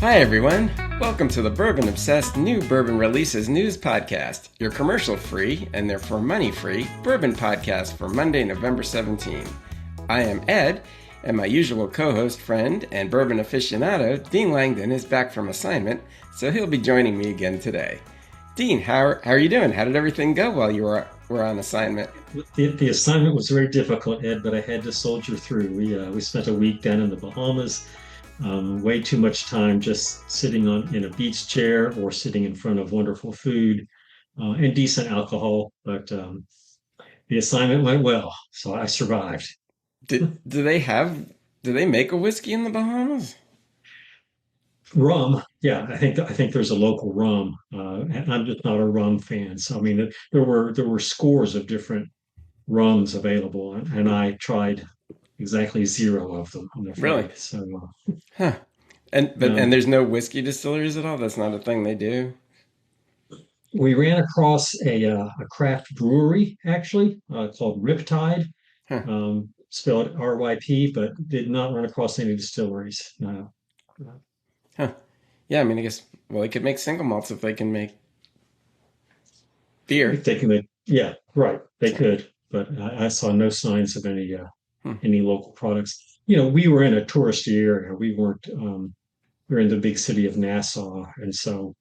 Hi, everyone. Welcome to the Bourbon Obsessed New Bourbon Releases News Podcast, your commercial-free and therefore money-free bourbon podcast for Monday, November 17. I am Ed, and my usual co-host, friend, and bourbon aficionado, Dean Langdon, is back from assignment, so he'll be joining me again today. Dean, how are you doing? How did everything go while you were on assignment? The assignment was very difficult, Ed, but I had to soldier through. We spent a week down in the Bahamas, way too much time just sitting in a beach chair or sitting in front of wonderful food and decent alcohol. But the assignment went well, so I survived. Do they make a whiskey in the Bahamas? Rum, yeah, I think there's a local rum, and I'm just not a rum fan. So I mean, there were scores of different rums available, and I tried exactly zero of them, I'm Really? afraid. So, Huh. And um, there's no whiskey distilleries at all? That's not a thing they do? we ran across a craft brewery actually called Riptide, Huh. spelled RYP, but did not run across any distilleries. No. Huh. Yeah, I mean, I guess, well, they could make single malts if they can make If beer. they can, yeah, right, they So, could, but I saw no signs of hmm. any local products. We were in a touristy area. We weren't. We were in the big city of Nassau, and so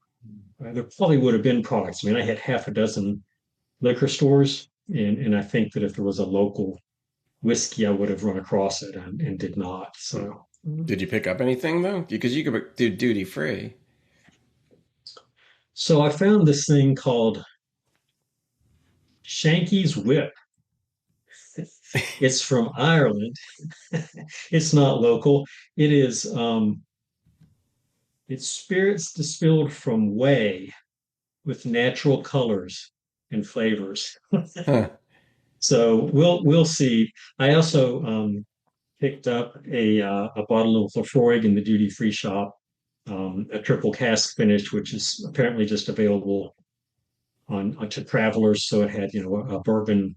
there probably would have been products. I mean, I had half a dozen liquor stores, and I think that if there was a local whiskey, I would have run across it and did not. So, Did you pick up anything, though? Because you could do duty free. so I found this thing called Shanky's Whip. It's from Ireland. It's not local. It is it's spirits distilled from whey with natural colors and flavors. Huh. So we'll see. I also picked up a bottle of Lafroig in the duty free shop, a triple cask finish, which is apparently just available on to travelers. So it had a bourbon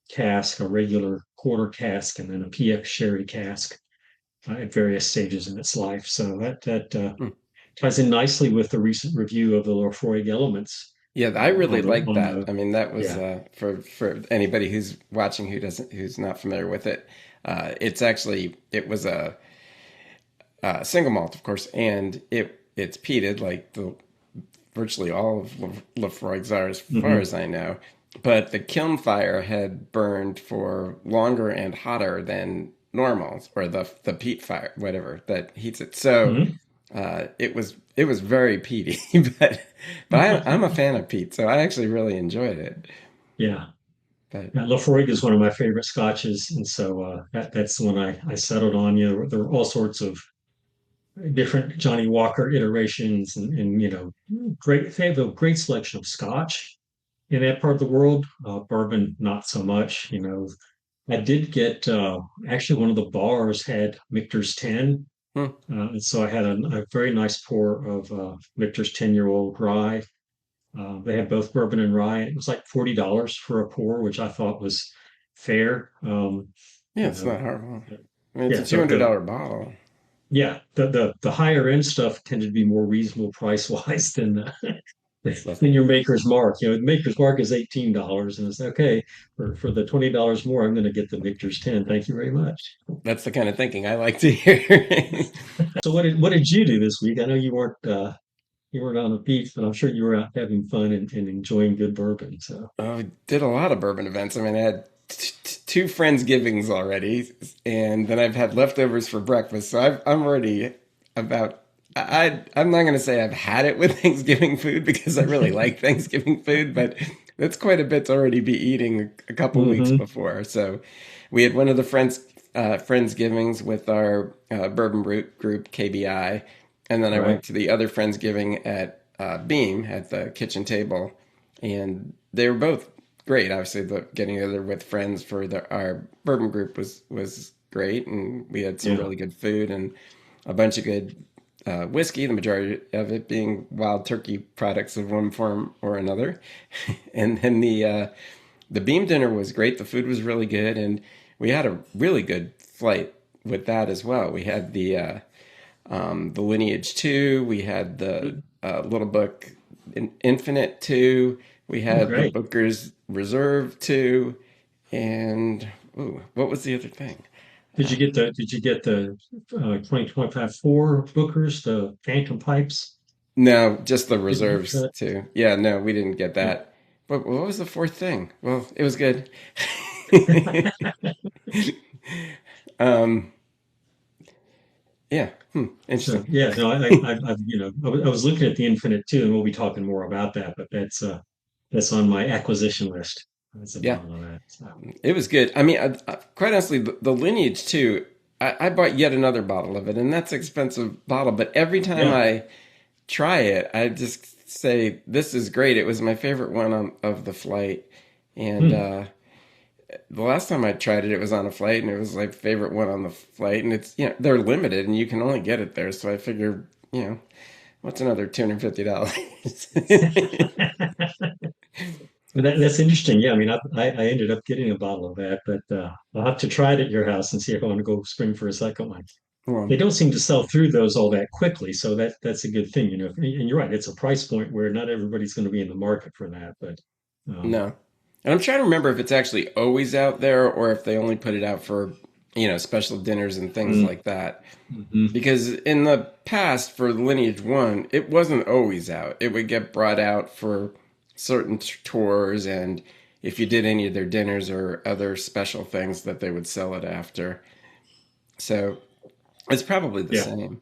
cask, a regular quarter cask, and then a PX sherry cask at various stages in its life. So that Hmm. ties in nicely with the recent review of the Lafroig Elements Yeah, I really on the liked that. I mean, that was yeah. for anybody who's watching who's not familiar with it. It was a single malt, of course, and it's peated like the virtually all of Lafroig's are, as far Hmm. as I know. But the kiln fire had burned for longer and hotter than normal, or the peat fire, whatever that heats it. So Hmm. it was very peaty, but I'm a fan of peat, so I actually really enjoyed it. Yeah. But Yeah, Lafroig is one of my favorite scotches, and so that's the one I settled on. There were all sorts of different Johnny Walker iterations, and great. They have a great selection of scotch in that part of the world. Bourbon, not so much. I did get actually one of the bars had Michter's 10, hmm, and so I had a very nice pour of Michter's 10-year-old rye. They had both bourbon and rye. It was like $40 for a pour, which I thought was fair. yeah, You it's not know, horrible. I mean, it's a yeah. two hundred dollar bottle. The higher end stuff tended to be more reasonable price wise than That's than your Maker's Mark. The Maker's Mark is $18, and it's okay for the $20 more. I'm going to get the Victor's 10. Thank you very much. that's the kind of thinking I like to hear. So what did you do this week? I know you weren't on the beach, but I'm sure you were out having fun and enjoying good bourbon. So. I did a lot of bourbon events. I mean, I had two Friendsgivings already, and then I've had leftovers for breakfast. So I'm already about. I'm not going to say I've had it with Thanksgiving food because I really like Thanksgiving food, but that's quite a bit to already be eating a couple weeks Hmm. before. So we had one of the Friendsgivings with our bourbon group KBI, and then I Right. went to the other Friendsgiving at Beam at the kitchen table, and they were both great. Obviously, getting together with friends for our bourbon group was great, and we had some Yeah. really good food and a bunch of good whiskey. The majority of it being wild turkey products of one form or another, and then the Beam dinner was great. The food was really good, and we had a really good flight with that as well. We had the Lineage 2. We had the Little Book Infinite 2. We Oh, had the great. Booker's Reserve 2. And, ooh, what was the other thing? Did you get the 2025 four Bookers, the Phantom Pipes? No, just the Didn't get Reserves that. 2. Yeah, no, we didn't get Yeah. that. But what was the fourth thing? Well, it was good. um, yeah, So interesting. yeah, no, I was looking at the Infinite too, and we'll be talking more about that. But that's on my acquisition list. That's a Yeah, bottle of that. So, it was good. I mean, quite honestly, the Lineage 2, I bought yet another bottle of it, and that's an expensive bottle. But every time yeah. I try it, I just say, this is great. It was my favorite one of the flight. And Hmm. the last time I tried it, it was on a flight, and it was my favorite one on the flight. And it's, they're limited, and you can only get it there. So I figure, what's another $250? But that's interesting. Yeah, I mean, I ended up getting a bottle of that, but I'll have to try it at your house and see if I want to go spring for a second one. Well, They don't seem to sell through those all that quickly, so that's a good thing, you know. And you're right, it's a price point where not everybody's going to be in the market for that, but um, no. And I'm trying to remember if it's actually always out there or if they only put it out for, special dinners and things mm, like that. mhm. Because in the past, for Lineage 1, it wasn't always out. It would get brought out for certain tours, and if you did any of their dinners or other special things that they would sell it after. So it's probably the Yeah, same.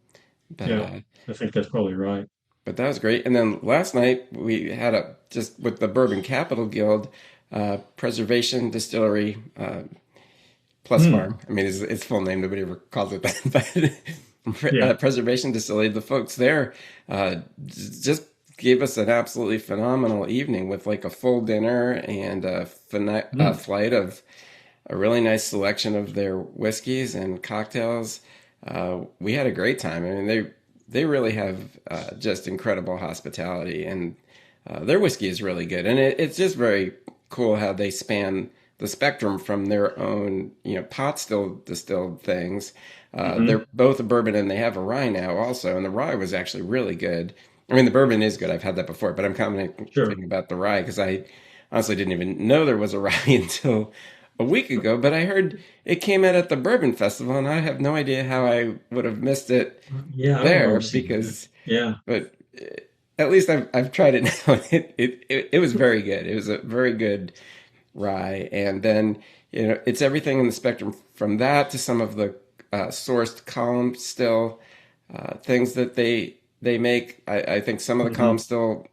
But yeah, I think that's probably right. that was great. And then last night we had just with the Bourbon Capital Guild, Preservation Distillery Plus Hmm. Farm. I mean, it's full name. Nobody ever calls it that, but Yeah. Preservation Distillery. The folks there just gave us an absolutely phenomenal evening with like a full dinner and a Hmm. flight of a really nice selection of their whiskeys and cocktails. We had a great time. I mean, they really have just incredible hospitality, and their whiskey is really good. And it's just very cool how they span the spectrum from their own, pot still distilled things. Hmm. They're both a bourbon and they have a rye now also, and the rye was actually really good. I mean, the bourbon is good. I've had that before, but I'm Sure. commenting about the rye because I honestly didn't even know there was a rye until a week ago. But I heard it came out at the Bourbon Festival, and I have no idea how I would have missed it Yeah, I don't there remember seeing that. because, Yeah. but at least I've tried it now. It was very good. It was a very good rye, and then it's everything in the spectrum from that to some of the sourced column still things that they make. I think some of the column Hmm. still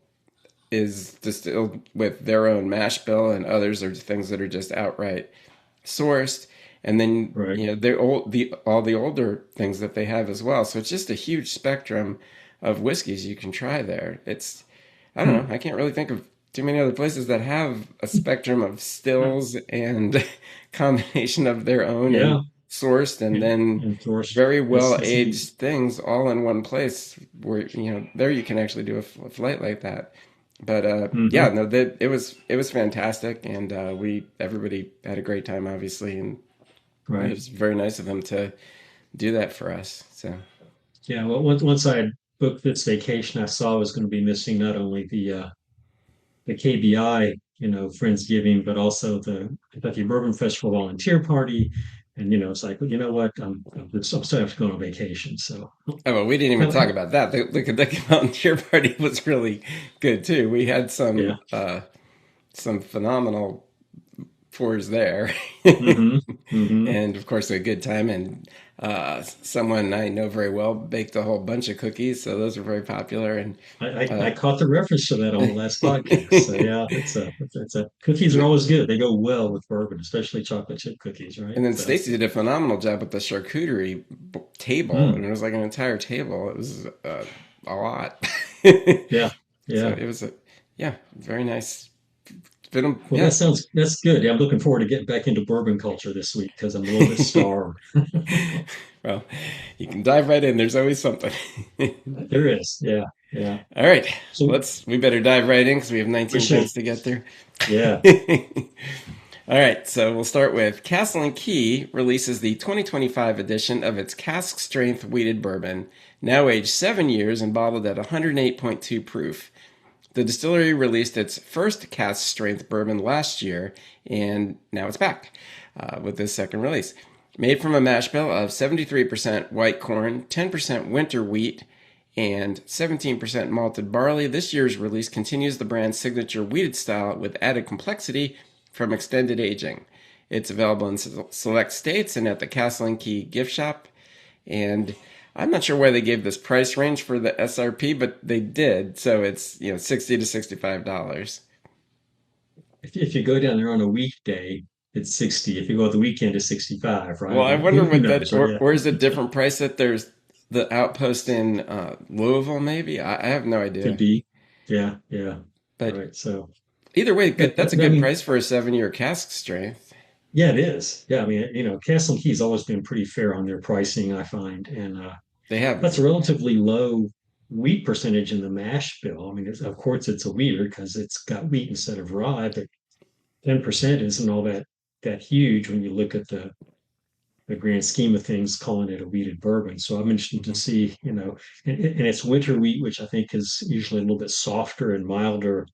is distilled with their own mash bill, and others are things that are just outright sourced. And then Right. they're all the older things that they have as well. So it's just a huge spectrum of whiskeys you can try there. I don't Hmm. know. I can't really think of too many other places that have a spectrum of stills and combination of their own and Yeah. sourced and then Endorsed. very That's well that's neat. aged things all in one place where there you can actually do a flight like that. But yeah, Hmm. no, that it was fantastic, and we everybody had a great time, obviously, and it Right. was very nice of them to do that for us. So Yeah. Well, once I had booked this vacation, I saw I was going to be missing not only the KBI, Friendsgiving, but also the Kentucky Bourbon Festival volunteer party. And it's like, well, you know what? I'm still have to go on vacation. So oh, well, we didn't even have, talk have, about that. The Kentucky Volunteer Party was really good too. We had yeah. some phenomenal pours there, Hmm. Hmm. and of course a good time. And someone I know very well baked a whole bunch of cookies, so those were very popular. And I uh, caught the reference to that on the last podcast. So yeah, it's a cookies are always good. They go well with bourbon, especially chocolate chip cookies, right? And then So Stacy did a phenomenal job with the charcuterie table, and mm, it was like an entire table. It was a lot. yeah, So yeah. it was yeah, very nice. Well, Yeah. that's good. Yeah, I'm looking forward to getting back into bourbon culture this week because I'm a little bit starved. Well, you can dive right in. There's always something. There is. Yeah, yeah. All right, So we better dive right in because we have we 19 should. things to get through. Yeah. All right, so we'll start with Castle and Key releases the 2025 edition of its cask strength wheated bourbon, now aged 7 years and bottled at 108.2 proof. The distillery released its first cask strength bourbon last year, and now it's back with this second release. Made from a mash bill of 73% white corn, 10% winter wheat, and 17% malted barley, this year's release continues the brand's signature wheated style with added complexity from extended aging. It's available in select states and at the Castle and Key gift shop. And I'm not sure why they gave this price range for the SRP, but they did. So it's $60 to $65. If you go down there on a weekday, it's 60. If you go the weekend, it's 65, Well, right? I But wonder who what that, knows, right? Yeah, or is it a different price that there's the outpost in Louisville? Maybe I have no could idea. be. Yeah, yeah. But Right. So, either way, good. but That's a I good mean, price for a 7-year cask strength. yeah, it is. Yeah, I mean, Castle and Key's always been pretty fair on their pricing, I find, and They have, that's a relatively low wheat percentage in the mash bill. I mean, of course, it's a wheater because it's got wheat instead of rye, but 10% isn't all that huge when you look at the grand scheme of things, calling it a wheated bourbon. So I'm interested to see, and it's winter wheat, which I think is usually a little bit softer and milder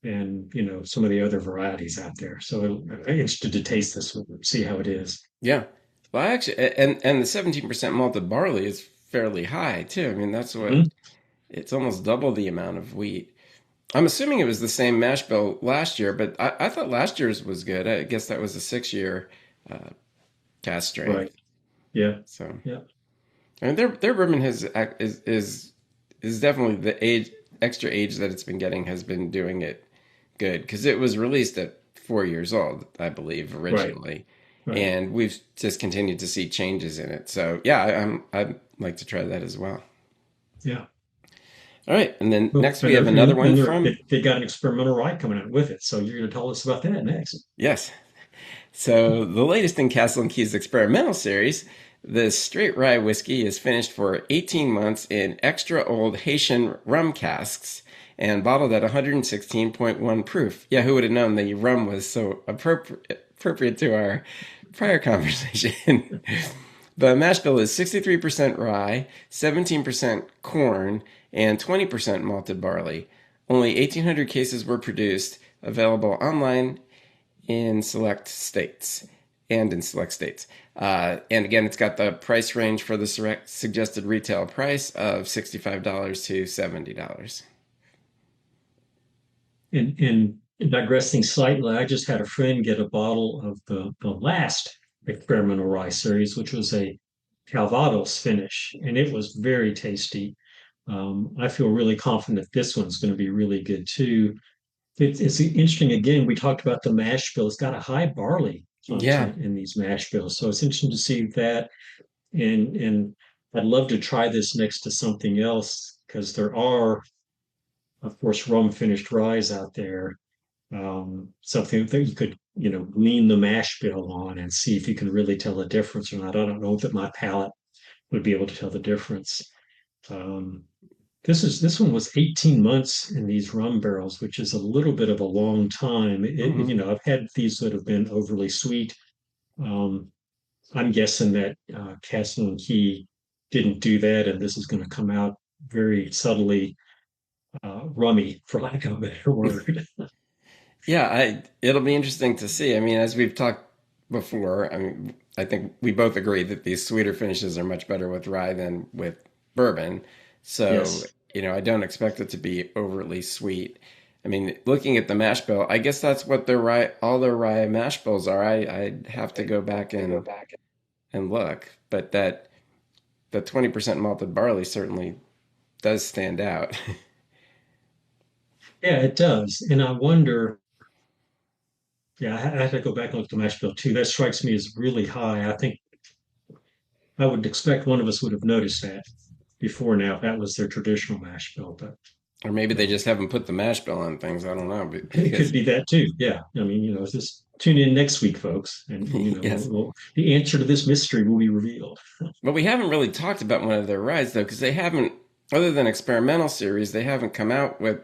than, some of the other varieties out there. So I'm interested to taste this one, see how it is. yeah. Well, actually, and the 17% malted barley is fairly high too. I mean, that's what Mhm. it's almost double the amount of wheat. I'm assuming it was the same mash bill last year, but I thought last year's was good. I guess that was a 6-year uh, cast strength. Right. Yeah. So, Yeah. I mean, their bourbon is definitely the extra age that it's been getting has been doing it good because it was released at 4 years old, I believe, Right. originally, Right. and we've just continued to see changes in it. So yeah, I'd like to try that as well. Yeah. All right, and then Well, next we have another one from they got an experimental rye coming out with it. So you're going to tell us about that next. yes. So the latest in Castle and Key's experimental series, the straight rye whiskey is finished for 18 months in extra old Haitian rum casks and bottled at 116.1 proof. Yeah, who would have known the rum was so appropriate to our prior conversation? The mash bill is 63% rye, 17% corn, and 20% malted barley. Only 1,800 cases were produced, available online in select states and in select states. And again, it's got the price range for the suggested retail price of $65 to $70. And digressing slightly, I just had a friend get a bottle of the last experimental rye series, which was a Calvados finish, and it was very tasty. I feel really confident this one's going to be really good too. It's interesting. Again, we talked about the mash bill. It's got a high barley Yeah, content in these mash bills, so it's interesting to see that. And I'd love to try this next to something else because there are, of course, rum-finished ryes out there. Something that you could, lean the mash bill on and see if you can really tell the difference or not. I don't know that my palate would be able to tell the difference. Um, this one was 18 months in these rum barrels, which is a little bit of a long time. hmm I've had these that have been overly sweet. Um, I'm guessing that Castle and Key didn't do that, and this is going to come out very subtly rummy, for lack of a better word. yeah. It'll be interesting to see. I mean, as we've talked before, I mean, I think we both agree that these sweeter finishes are much better with rye than with bourbon. So, Yes. I don't expect it to be overly sweet. I mean, looking at the mash bill, I guess that's what their rye, all their rye mash bills are. I'd have to go back and look, but that 20% malted barley certainly does stand out. Yeah, it does. And I wonder, yeah, I had to go back and look at the mash bill too. That strikes me as really high. I think I would expect one of us would have noticed that before now if that was their traditional mash bill, but Or maybe they um, just haven't put the mash bill on things. I don't know it could because be that too. Yeah. I mean, just tune in next week, folks, and yes. the answer to this mystery will be revealed. But we haven't really talked about one of their rides though, because they haven't, other than experimental series, they haven't come out with,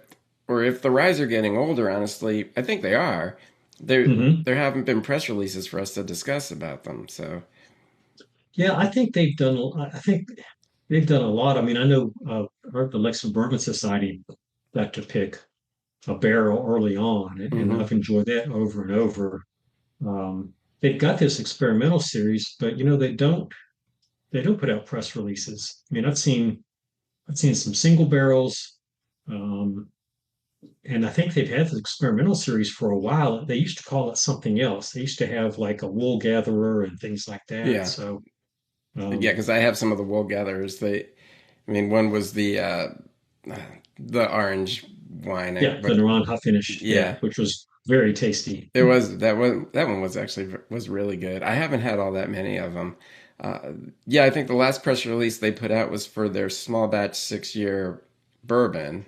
or if the rides are getting older, honestly, I think they are. Hmm. there haven't been press releases for us to discuss about them. So Yeah, I think they've done. I think they've done a lot. I mean, I know the Lexington Bourbon Society got to pick a barrel early on, and hmm I've enjoyed that over and over. They've got this experimental series, but they don't put out press releases. I mean, I've seen some single barrels, um, and I think they've had the experimental series for a while. They used to call it something else. They used to have like a wool gatherer and things like that. yeah, So, yeah, um, because I have some of the wool gatherers. I mean, one was the orange wine, yeah, the but Rhum-finished, yeah, yeah, which was very tasty. that one was actually was really good. I haven't had all that many of them. Uh, yeah, I think the last press release they put out was for their small batch 6 year bourbon,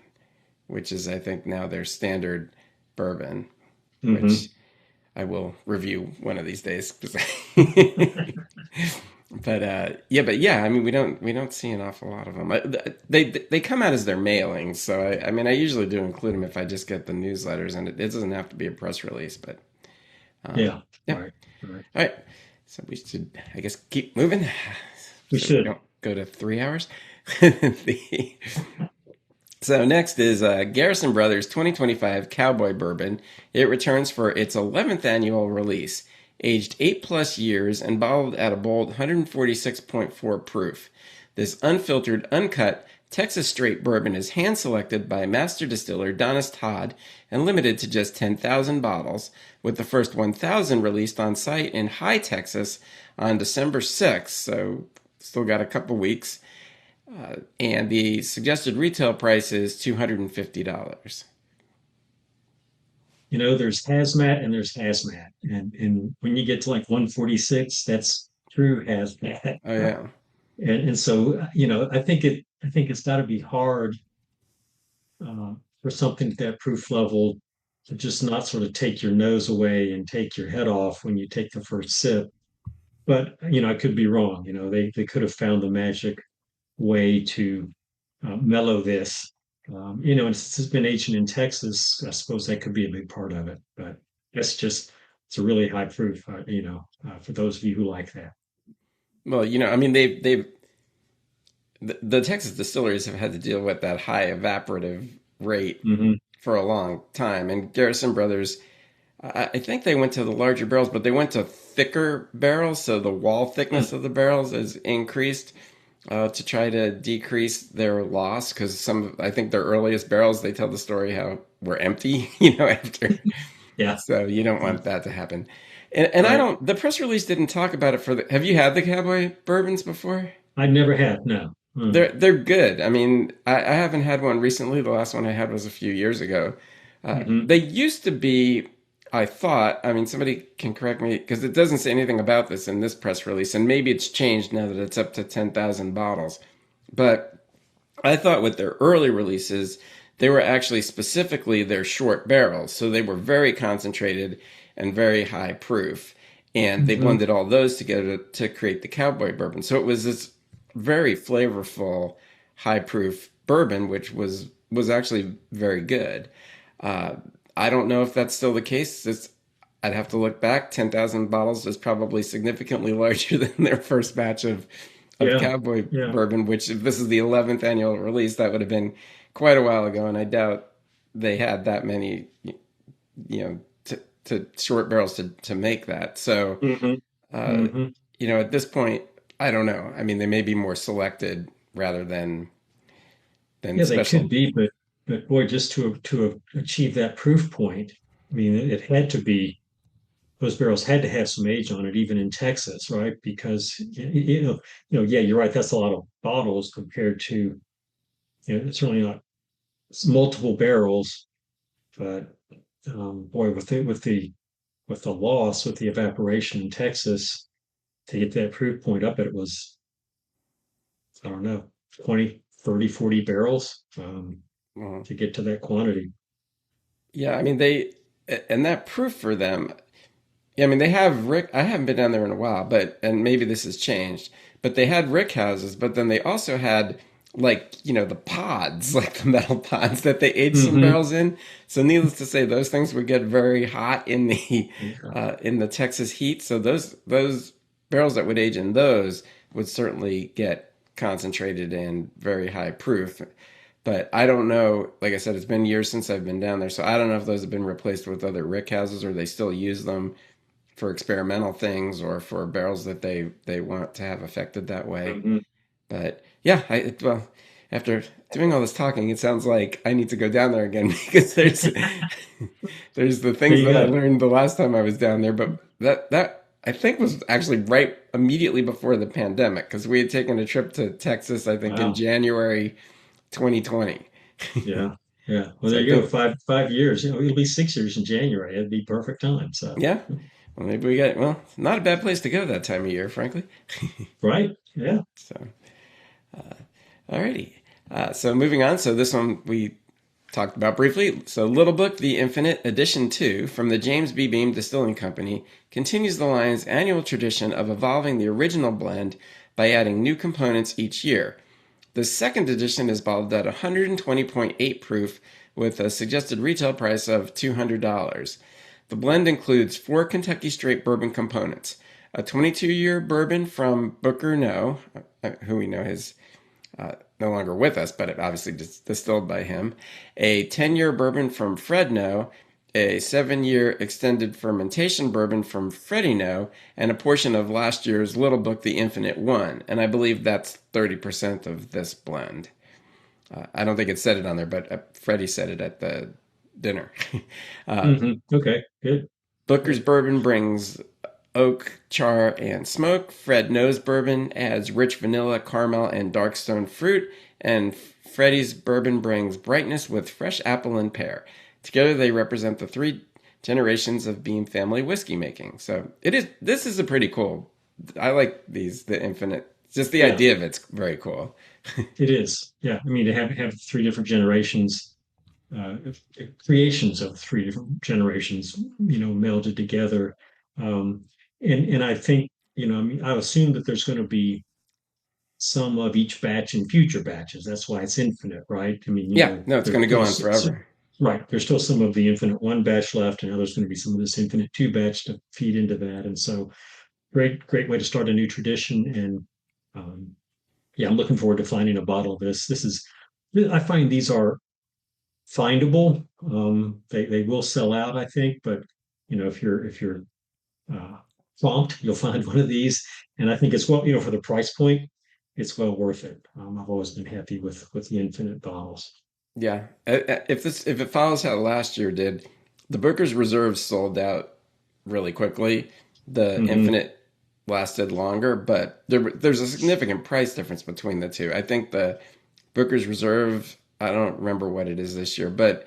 which is I think now their standard bourbon, Hmm. which I will review one of these days. But yeah, I mean we don't see an awful lot of them. They come out as their mailings, so I mean I usually do include them if I just get the newsletters, and it doesn't have to be a press release. But Yeah, yeah, right, right. all right. So we should I guess keep moving, We so we should. don't go to 3 hours. the, So next is Garrison Brothers 2025 Cowboy Bourbon. It returns for its 11th annual release, aged 8+ years and bottled at a bold 146.4 proof. This unfiltered, uncut Texas straight bourbon is hand selected by master distiller Donis Todd and limited to just 10,000 bottles, with the first 1,000 released on site in High, Texas on December 6th. So still got a couple weeks. And the suggested retail price is $250. You know, there's hazmat and there's hazmat, and when you get to like 146, that's true hazmat. Oh yeah. And so, I think it's got to be hard for something at that proof level to just not sort of take your nose away and take your head off when you take the first sip. But I could be wrong. They could have found the magic way to mellow this. And since it's been aging in Texas, I suppose that could be a big part of it. But it's a really high proof, for those of you who like that. Well, I mean, the Texas distilleries have had to deal with that high evaporative rate Hmm. for a long time, and Garrison Brothers, I think they went to the larger barrels, but they went to thicker barrels, so the wall thickness of the barrels is increased to try to decrease their loss. Because I think their earliest barrels, they tell the story how were empty, after. Yeah, So you don't yeah, want that to happen. And I right. don't. The press release didn't talk about it for the. Have you had the Cowboy bourbons before? I never had, no. Mm. They're good. I mean, I haven't had one recently. The last one I had was a few years ago. Hmm. They used to be. I thought. I mean, somebody can correct me because it doesn't say anything about this in this press release, and maybe it's changed now that it's up to 10,000 bottles. But I thought with their early releases, they were actually specifically their short barrels. So they were very concentrated and very high proof. And they Hmm. blended all those together to create the Cowboy Bourbon. So it was this very flavorful, high proof bourbon, which was actually very good. Uh, I don't know if that's still the case. I'd have to look back. 10,000 bottles is probably significantly larger than their first batch of Yeah, Cowboy yeah. Bourbon, which if this is the 11th annual release, that would have been quite a while ago, and I doubt they had that many, to short barrels to make that. So, Hmm. uh, Hmm. at this point, I don't know. I mean, they may be more selected rather than Yeah, they could special. be, but boy, just to achieve that proof point, I mean, it had to be those barrels had to have some age on it, even in Texas, right? Because yeah, you're right. That's a lot of bottles compared to, it's certainly not multiple barrels, but boy, with the loss, with the evaporation in Texas, to get that proof point up, it was, I don't know, 20, 30, 40 barrels Uh, to get to that quantity. yeah, I mean and that proof for them. Yeah, I mean they have Rick. I haven't been down there in a while, but and maybe this has changed. But they had rick houses, but then they also had like, the pods, like the metal pods that they age some Hmm. barrels in. So needless to say, those things would get very hot Yeah. in the Texas heat. So those barrels that would age in those would certainly get concentrated and very high proof. But I don't know. Like I said, it's been years since I've been down there, so I don't know if those have been replaced with other rick houses or they still use them for experimental things or for barrels that they want to have affected that way. Hmm. But yeah, well, after doing all this talking, it sounds like I need to go down there again because there's the There things you that I go. learned the last time I was down there, but that I think was actually right immediately before the pandemic because we had taken a trip to Texas, I think in Wow. January 2020. Yeah. Yeah. Well, So there I you go. think, Five years. It'll be 6 years in January. It'd be perfect time. So, yeah, well, maybe not a bad place to go that time of year, frankly. right. Yeah. So, alrighty. So moving on. So this one we talked about briefly. So Little Book, The Infinite Edition 2 from the James B. Beam Distilling Company continues the line's annual tradition of evolving the original blend by adding new components each year. The second edition is bottled at 120.8 proof with a suggested retail price of $200. The blend includes 4 Kentucky Straight bourbon components, a 22-year bourbon from Booker No, who we know is no longer with us, but it obviously distilled by him, a 10-year bourbon from Fred No, a 7-year extended fermentation bourbon from Freddie No, and a portion of last year's Little Book, The Infinite One. And I believe that's 30% of this blend. I don't think it said it on there, but Freddie said it at the dinner. Okay. Good. Booker's Good. bourbon brings oak, char, and smoke. Fred No's bourbon adds rich vanilla, caramel, and dark stone fruit. And Freddie's bourbon brings brightness with fresh apple and pear. Together, they represent the 3 generations of Beam family whiskey making. So it is. This is a pretty cool. I like these. The infinite. Just the Yeah. idea of it's very cool. It is. Yeah. I mean, to have three different generations, uh, creations of three different generations, melded together. Um, and I think, I mean, I assume that there's going to be some of each batch in future batches. That's why it's infinite, right? I mean, Yeah. No, it's there's going to go still on forever. right. There's still some of the infinite one batch left, and now there's going to be some of this infinite two batch to feed into that. And so, great way to start a new tradition. And yeah, I'm looking forward to finding a bottle of this. I find these are findable. They will sell out, I think, but if you're uh, prompt, you'll find one of these. And I think it's well, for the price point, it's well worth it. I've always been happy with the infinite bottles. Yeah. If it follows how last year did, the Booker's Reserve sold out really quickly. The Hmm. Infinite lasted longer, but there's a significant price difference between the two. I think the Booker's Reserve, I don't remember what it is this year, but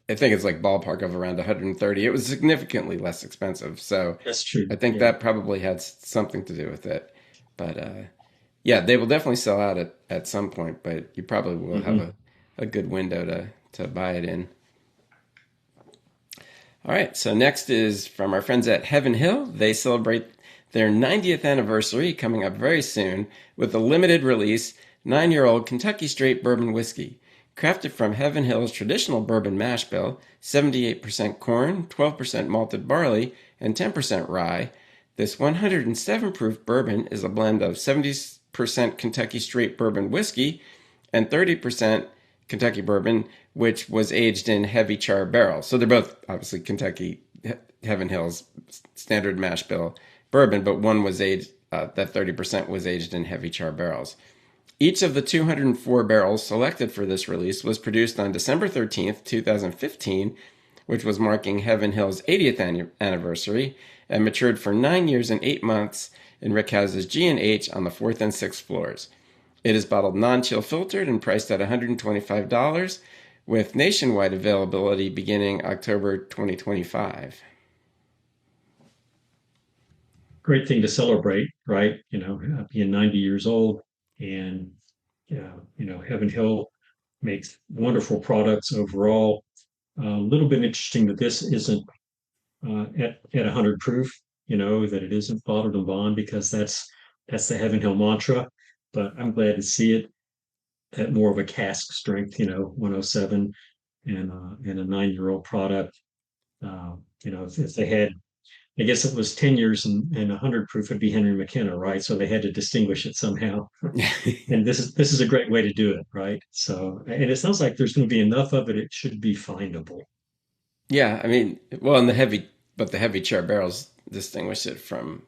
I think it's like ballpark of around 130. It was significantly less expensive. So That's true. I think Yeah. that probably had something to do with it. But yeah, they will definitely sell out at some point, but you probably will have Hmm. a good window to buy it in. All right, so next is from our friends at Heaven Hill. They celebrate their 90th anniversary coming up very soon with a limited release 9-year-old Kentucky Straight Bourbon Whiskey. Crafted from Heaven Hill's traditional bourbon mash bill, 78% corn, 12% malted barley, and 10% rye, this 107 proof bourbon is a blend of 70% Kentucky Straight Bourbon Whiskey and 30% Kentucky Bourbon, which was aged in heavy char barrels. So they're both obviously Kentucky Heaven Hills standard mash bill bourbon, but one was aged, that 30% was aged in heavy char barrels. Each of the 204 barrels selected for this release was produced on December 13th, 2015, which was marking Heaven Hill's 80th anniversary, and matured for 9 years and 8 months in Rickhouse's G&H on the 4th and 6th floors. It is bottled non-chill filtered and priced at $125 with nationwide availability beginning October 2025. Great thing to celebrate, right? Being 90 years old, and yeah, Heaven Hill makes wonderful products overall. A little bit interesting that this isn't at 100 proof, that it isn't bottled in bond because that's the Heaven Hill mantra. But I'm glad to see it. at more of a cask strength, 107 and a 9-year-old product. If they had, I guess it was 10 years and 100 proof, it'd be Henry McKenna, right? So they had to distinguish it somehow. And this is a great way to do it, right? So, and it sounds like there's going to be enough of it, it should be findable. Yeah, I mean, well, and the heavy char barrels distinguish it from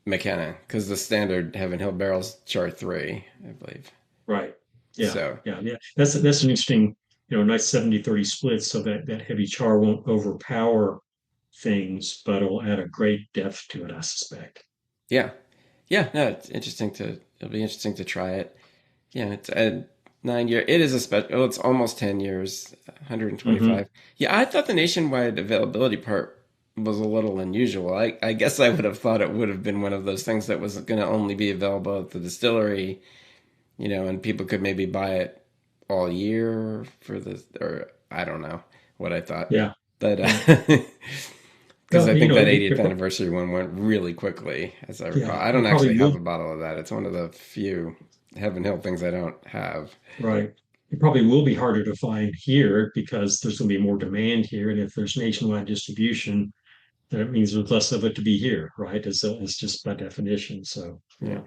McKenna because the standard Heaven Hill barrels char 3, I believe. Right. Yeah. So, Yeah. Yeah. That's an interesting, nice 70-30 split so that heavy char won't overpower things, but it'll add a great depth to it, I suspect. yeah. Yeah, no, it'll be interesting to try it. Yeah, it's a 9 year. It is a special, oh, it's almost 10 years, Hmm. 125. Yeah, I thought the nationwide availability part was a little unusual. I guess I would have thought it would have been one of those things that was going to only be available at the distillery, and people could maybe buy it all year or I don't know what I thought. Yeah. But Yeah. because I Well, think that 80th anniversary one went really quickly, as I recall. yeah, I don't it actually probably have will. a bottle of that. It's one of the few Heaven Hill things I don't have. Right. It probably will be harder to find here because there's going to be more demand here. And if there's nationwide distribution, then it means there's less of it to be here, right? It's just by definition. So, Yeah. yeah.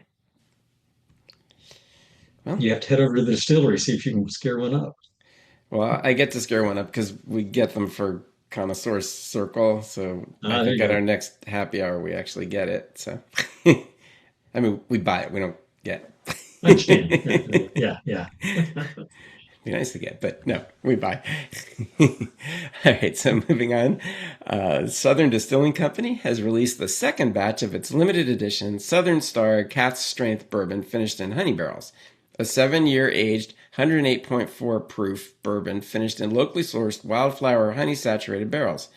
Well, You have to head over to the distillery, see if you can scare one up. well, I get to scare one up because we get them for Connoisseur Circle. So I Ah, there think you at our go. next happy hour we actually get it. So I mean, we buy it. We don't get. I understand. Yeah, yeah. Be nice to get, but no, we buy. All right, so moving on. Southern Distilling Company has released the second batch of its limited edition Southern Star Cask Strength Bourbon finished in honey barrels. A 7-year aged 108.4 proof bourbon finished in locally sourced wildflower honey saturated barrels.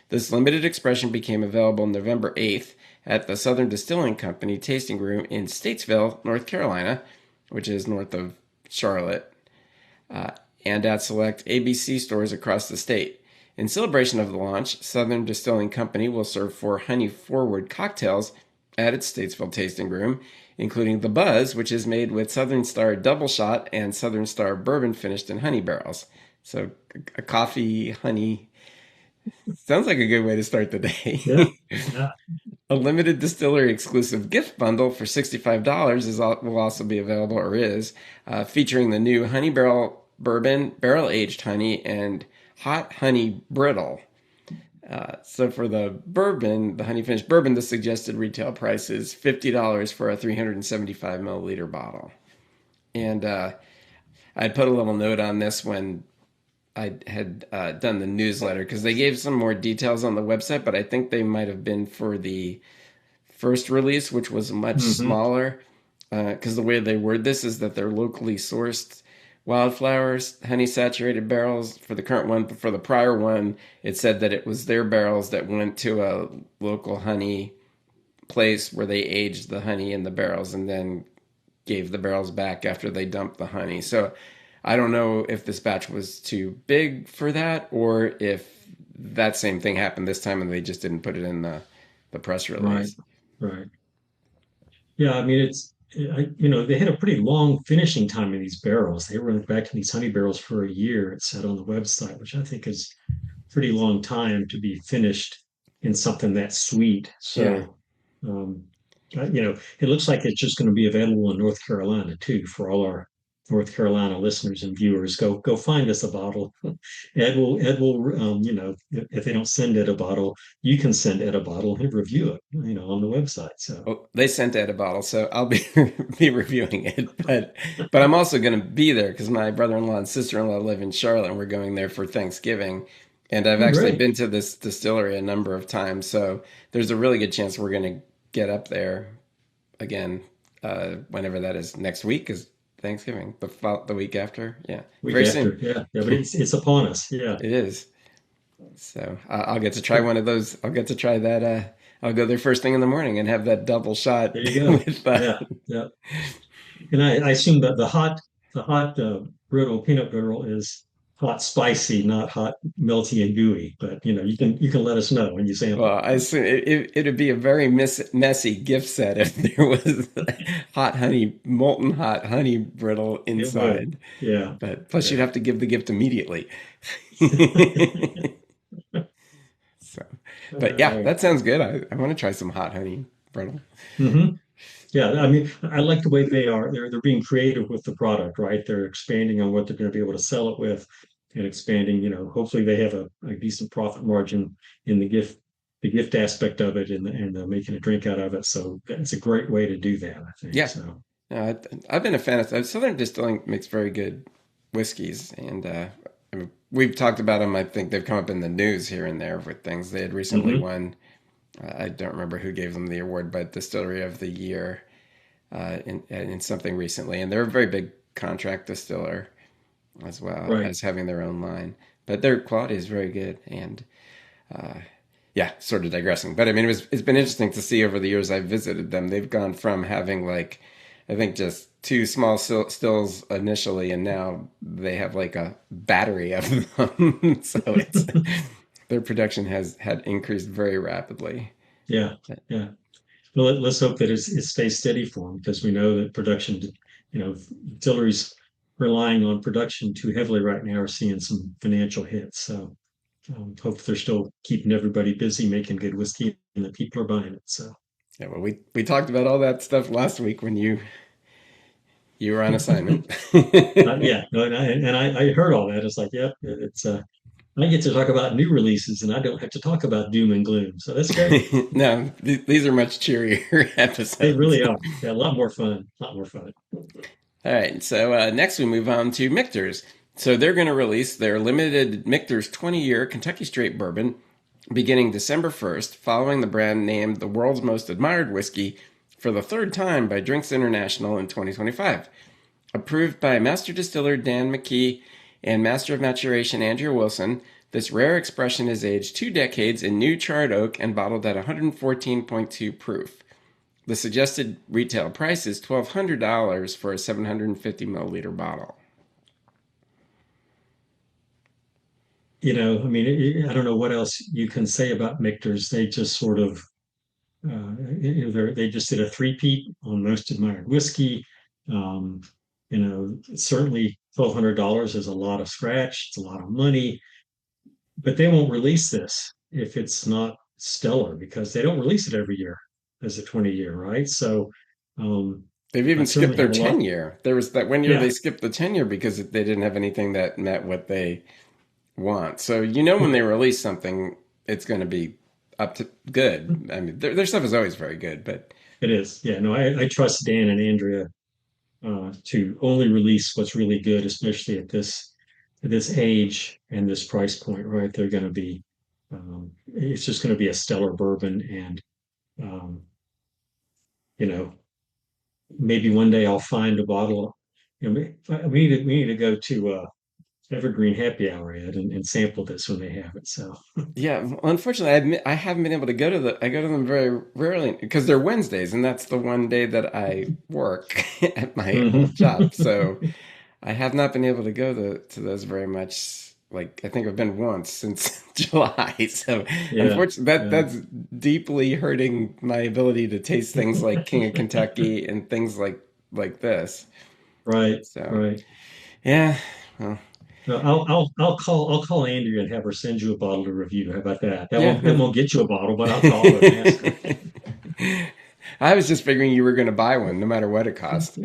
This limited expression became available November 8th at the Southern Distilling Company tasting room in Statesville, North Carolina, which is north of Charlotte, and at select ABC stores across the state. In celebration of the launch, Southern Distilling Company will serve 4 honey-forward cocktails at its Statesville tasting room, including the Buzz, which is made with Southern Star Double Shot and Southern Star Bourbon finished in honey barrels. So a coffee, honey, sounds like a good way to start the Yeah, day. yeah. A limited distillery exclusive gift bundle for $65 will also be available, or is, featuring the new Honey Barrel Bourbon, Barrel Aged Honey, and Hot Honey Brittle. So for the bourbon, the honey finished bourbon, the suggested retail price is $50 for a 375 milliliter bottle. And I put a little note on this when I had done the newsletter because they gave some more details on the website, but I think they might have been for the first release, which was much Hmm. smaller. Because the way they word this is that they're locally sourced wildflowers, honey saturated barrels for the current one. But for the prior one, it said that it was their barrels that went to a local honey place where they aged the honey in the barrels and then gave the barrels back after they dumped the honey. So I don't know if this batch was too big for that or if that same thing happened this time and they just didn't put it in the press Right, release. right. Yeah, I mean, they had a pretty long finishing time in these barrels. They were back in these honey barrels for a year, it said on the website, which I think is pretty long time to be finished in something that sweet. Yeah. So, um, it looks like it's just going to be available in North Carolina too for all our North Carolina listeners and viewers. Go find us a bottle. Ed will, if they don't send Ed a bottle, you can send Ed a bottle and review it, on the website. So, Oh, they sent Ed a bottle, so I'll be be reviewing it. But I'm also going to be there because my brother-in-law and sister-in-law live in Charlotte, and we're going there for Thanksgiving. And I've oh, actually great. been to this distillery a number of times, so there's a really good chance we're going to get up there again whenever that is. Next week is Thanksgiving, the week after. Yeah, Week very after, soon. yeah, yeah, but it's upon us. Yeah, It is. So I'll get to try one of those. I'll get to try that. I'll go there first thing in the morning and have that double shot there you go. with. Yeah, yeah. And I assume that the hot brittle peanut brittle is. hot spicy, not hot melty and gooey. But you can let us know when you sample. Well, I assume it'd be a very messy gift set if there was hot honey, molten hot honey brittle It would. inside. Yeah. But plus, you'd Yeah. have to give the gift immediately. So, All but yeah, right. that sounds good. I want to try some hot honey brittle. hmm Yeah, I mean, I like the way they are. They're being creative with the product, right? They're expanding on what they're going to be able to sell it with, and expanding. Hopefully they have a decent profit margin in the gift aspect of it, and making a drink out of it. So it's a great way to do that, I think. Yeah, So. I've been a fan of Southern Distilling makes very good whiskeys, and I mean, we've talked about them. I think they've come up in the news here and there with things. They had recently hmm won. I don't remember who gave them the award, but Distillery of the Year in something recently, and they're a very big contract distiller as well Right. as having their own line. But their quality is very good, and yeah, sort of digressing. But I mean, it's been interesting to see over the years I've visited them. They've gone from having like I think just two small stills initially, and now they have like a battery of them. So it's their production has had increased very rapidly. Yeah. Yeah. Well, let's hope that it stays steady for them because we know that production, distilleries relying on production too heavily right now are seeing some financial hits. So hope they're still keeping everybody busy making good whiskey and that people are buying it. So Yeah, well, we talked about all that stuff last week when you were on assignment. yeah, no, and I heard all that. It's like, yep, it's I get to talk about new releases and I don't have to talk about doom and gloom. So that's great. No, these are much cheerier They episodes. really are. Yeah, a lot more fun. A lot more fun. All right, so next we move on to Michter's. So they're going to release their limited Michter's 20-year Kentucky Straight Bourbon beginning December 1st, following the brand named the world's most admired whiskey for the third time by Drinks International in 2025. Approved by Master Distiller Dan McKee and Master of Maturation Andrew Wilson, this rare expression is aged 2 decades in new charred oak and bottled at 114.2 proof. The suggested retail price is $1,200 for a 750 milliliter bottle. I mean, I don't know what else you can say about Michter's. They just sort of, they just did a three-peat on most admired whiskey. Um, certainly $1,200 is a lot of scratch. It's a lot of money, but they won't release this if it's not stellar because they don't release it every year as a 20-year, right? So, um, They've I even skipped certainly their have a lot. 10-year. There was that one year Yeah, they skipped the 10-year because they didn't have anything that met what they want. So you know when they release something, it's going to be up to good. I mean, their stuff is always very good, but it is. Yeah, no, I trust Dan and Andrea to only release what's really good, especially at this age and this price point, right? They're going to be, it's just going to be a stellar bourbon, and um, you know, maybe one day I'll find a bottle. We need to go to Evergreen Happy Hour, Ed, and sample this when they have it. So yeah, well, unfortunately, I admit I haven't been able to go to I go to them very rarely because they're Wednesdays, and that's the one day that I work at my old job. Mhm. So I have not been able to go to those very much. Like I think I've been once since July. So Yeah, unfortunately, yeah, that's deeply hurting my ability to taste things like King of Kentucky and things like this. right, So right. yeah, well, No, I'll call Andrea and have her send you a bottle to review. How about that? That yeah. won't that won't get you a bottle, but I'll call her and ask her. I was just figuring you were going to buy one, no matter what it cost.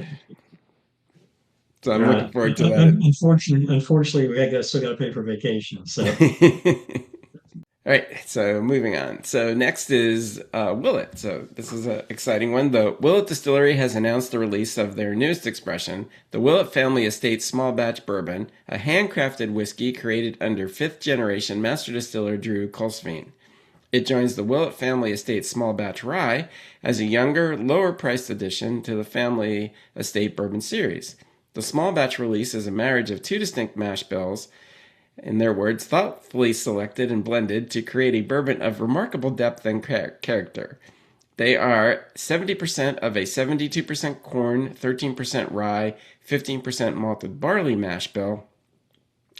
So I'm looking forward to that. Unfortunately, I still got to pay for vacation. So, All right, so moving on. So next is Willett. So this is an exciting one. The Willett Distillery has announced the release of their newest expression, the Willett Family Estate Small Batch Bourbon, a handcrafted whiskey created under fifth-generation master distiller Drew Colsveen. It joins the Willett Family Estate Small Batch Rye as a younger, lower-priced addition to the Family Estate Bourbon series. The small batch release is a marriage of two distinct mash bills, in their words, thoughtfully selected and blended to create a bourbon of remarkable depth and character. They are 70% of a 72% corn, 13% rye, 15% malted barley mash bill,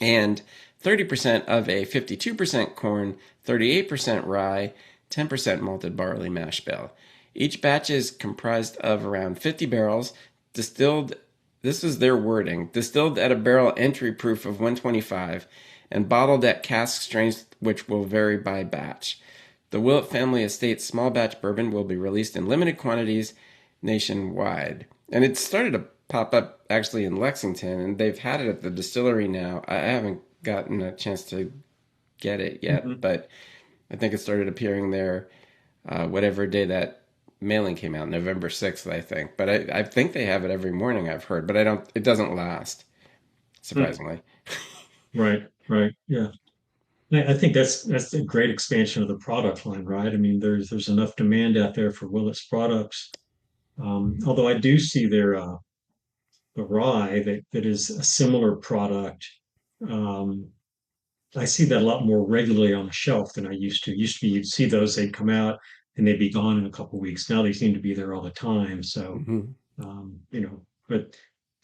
and 30% of a 52% corn, 38% rye, 10% malted barley mash bill. Each batch is comprised of around 50 barrels, distilled, this is their wording, distilled at a barrel entry proof of 125 and bottled at cask strength, which will vary by batch. The Willett family estate small batch bourbon will be released in limited quantities nationwide. And it started to pop up actually in Lexington, and they've had it at the distillery now. I haven't gotten a chance to get it yet, Hmm. but I think it started appearing there whatever day that mailing came out, November 6th, I think. But I think they have it every morning, I've heard, but it doesn't last, surprisingly. Right, right. Yeah. I think that's a great expansion of the product line, right? I mean, there's enough demand out there for Willett's products. Although I do see their the rye that is a similar product. Um, I see that a lot more regularly on the shelf than I used to. Used to be you'd see those, they'd come out and they'd be gone in a couple of weeks. Now they seem to be there all the time. So Hmm. but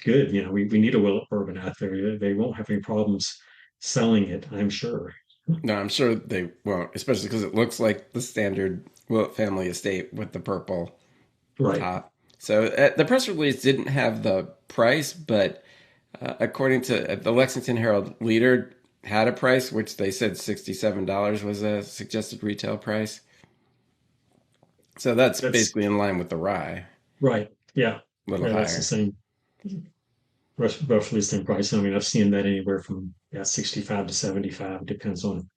good, we need a Willett bourbon out there. They won't have any problems selling it, I'm sure. No, I'm sure they won't, especially because it looks like the standard Willett family estate with the purple Right. top. So the press release didn't have the price, but according to the Lexington Herald Leader had a price, which they said $67 was a suggested retail price. So that's That's basically in line with the rye, right. Yeah. a little Yeah, that's the higher. same, roughly the same price. I mean, I've seen that anywhere from 65 to 75, depends on,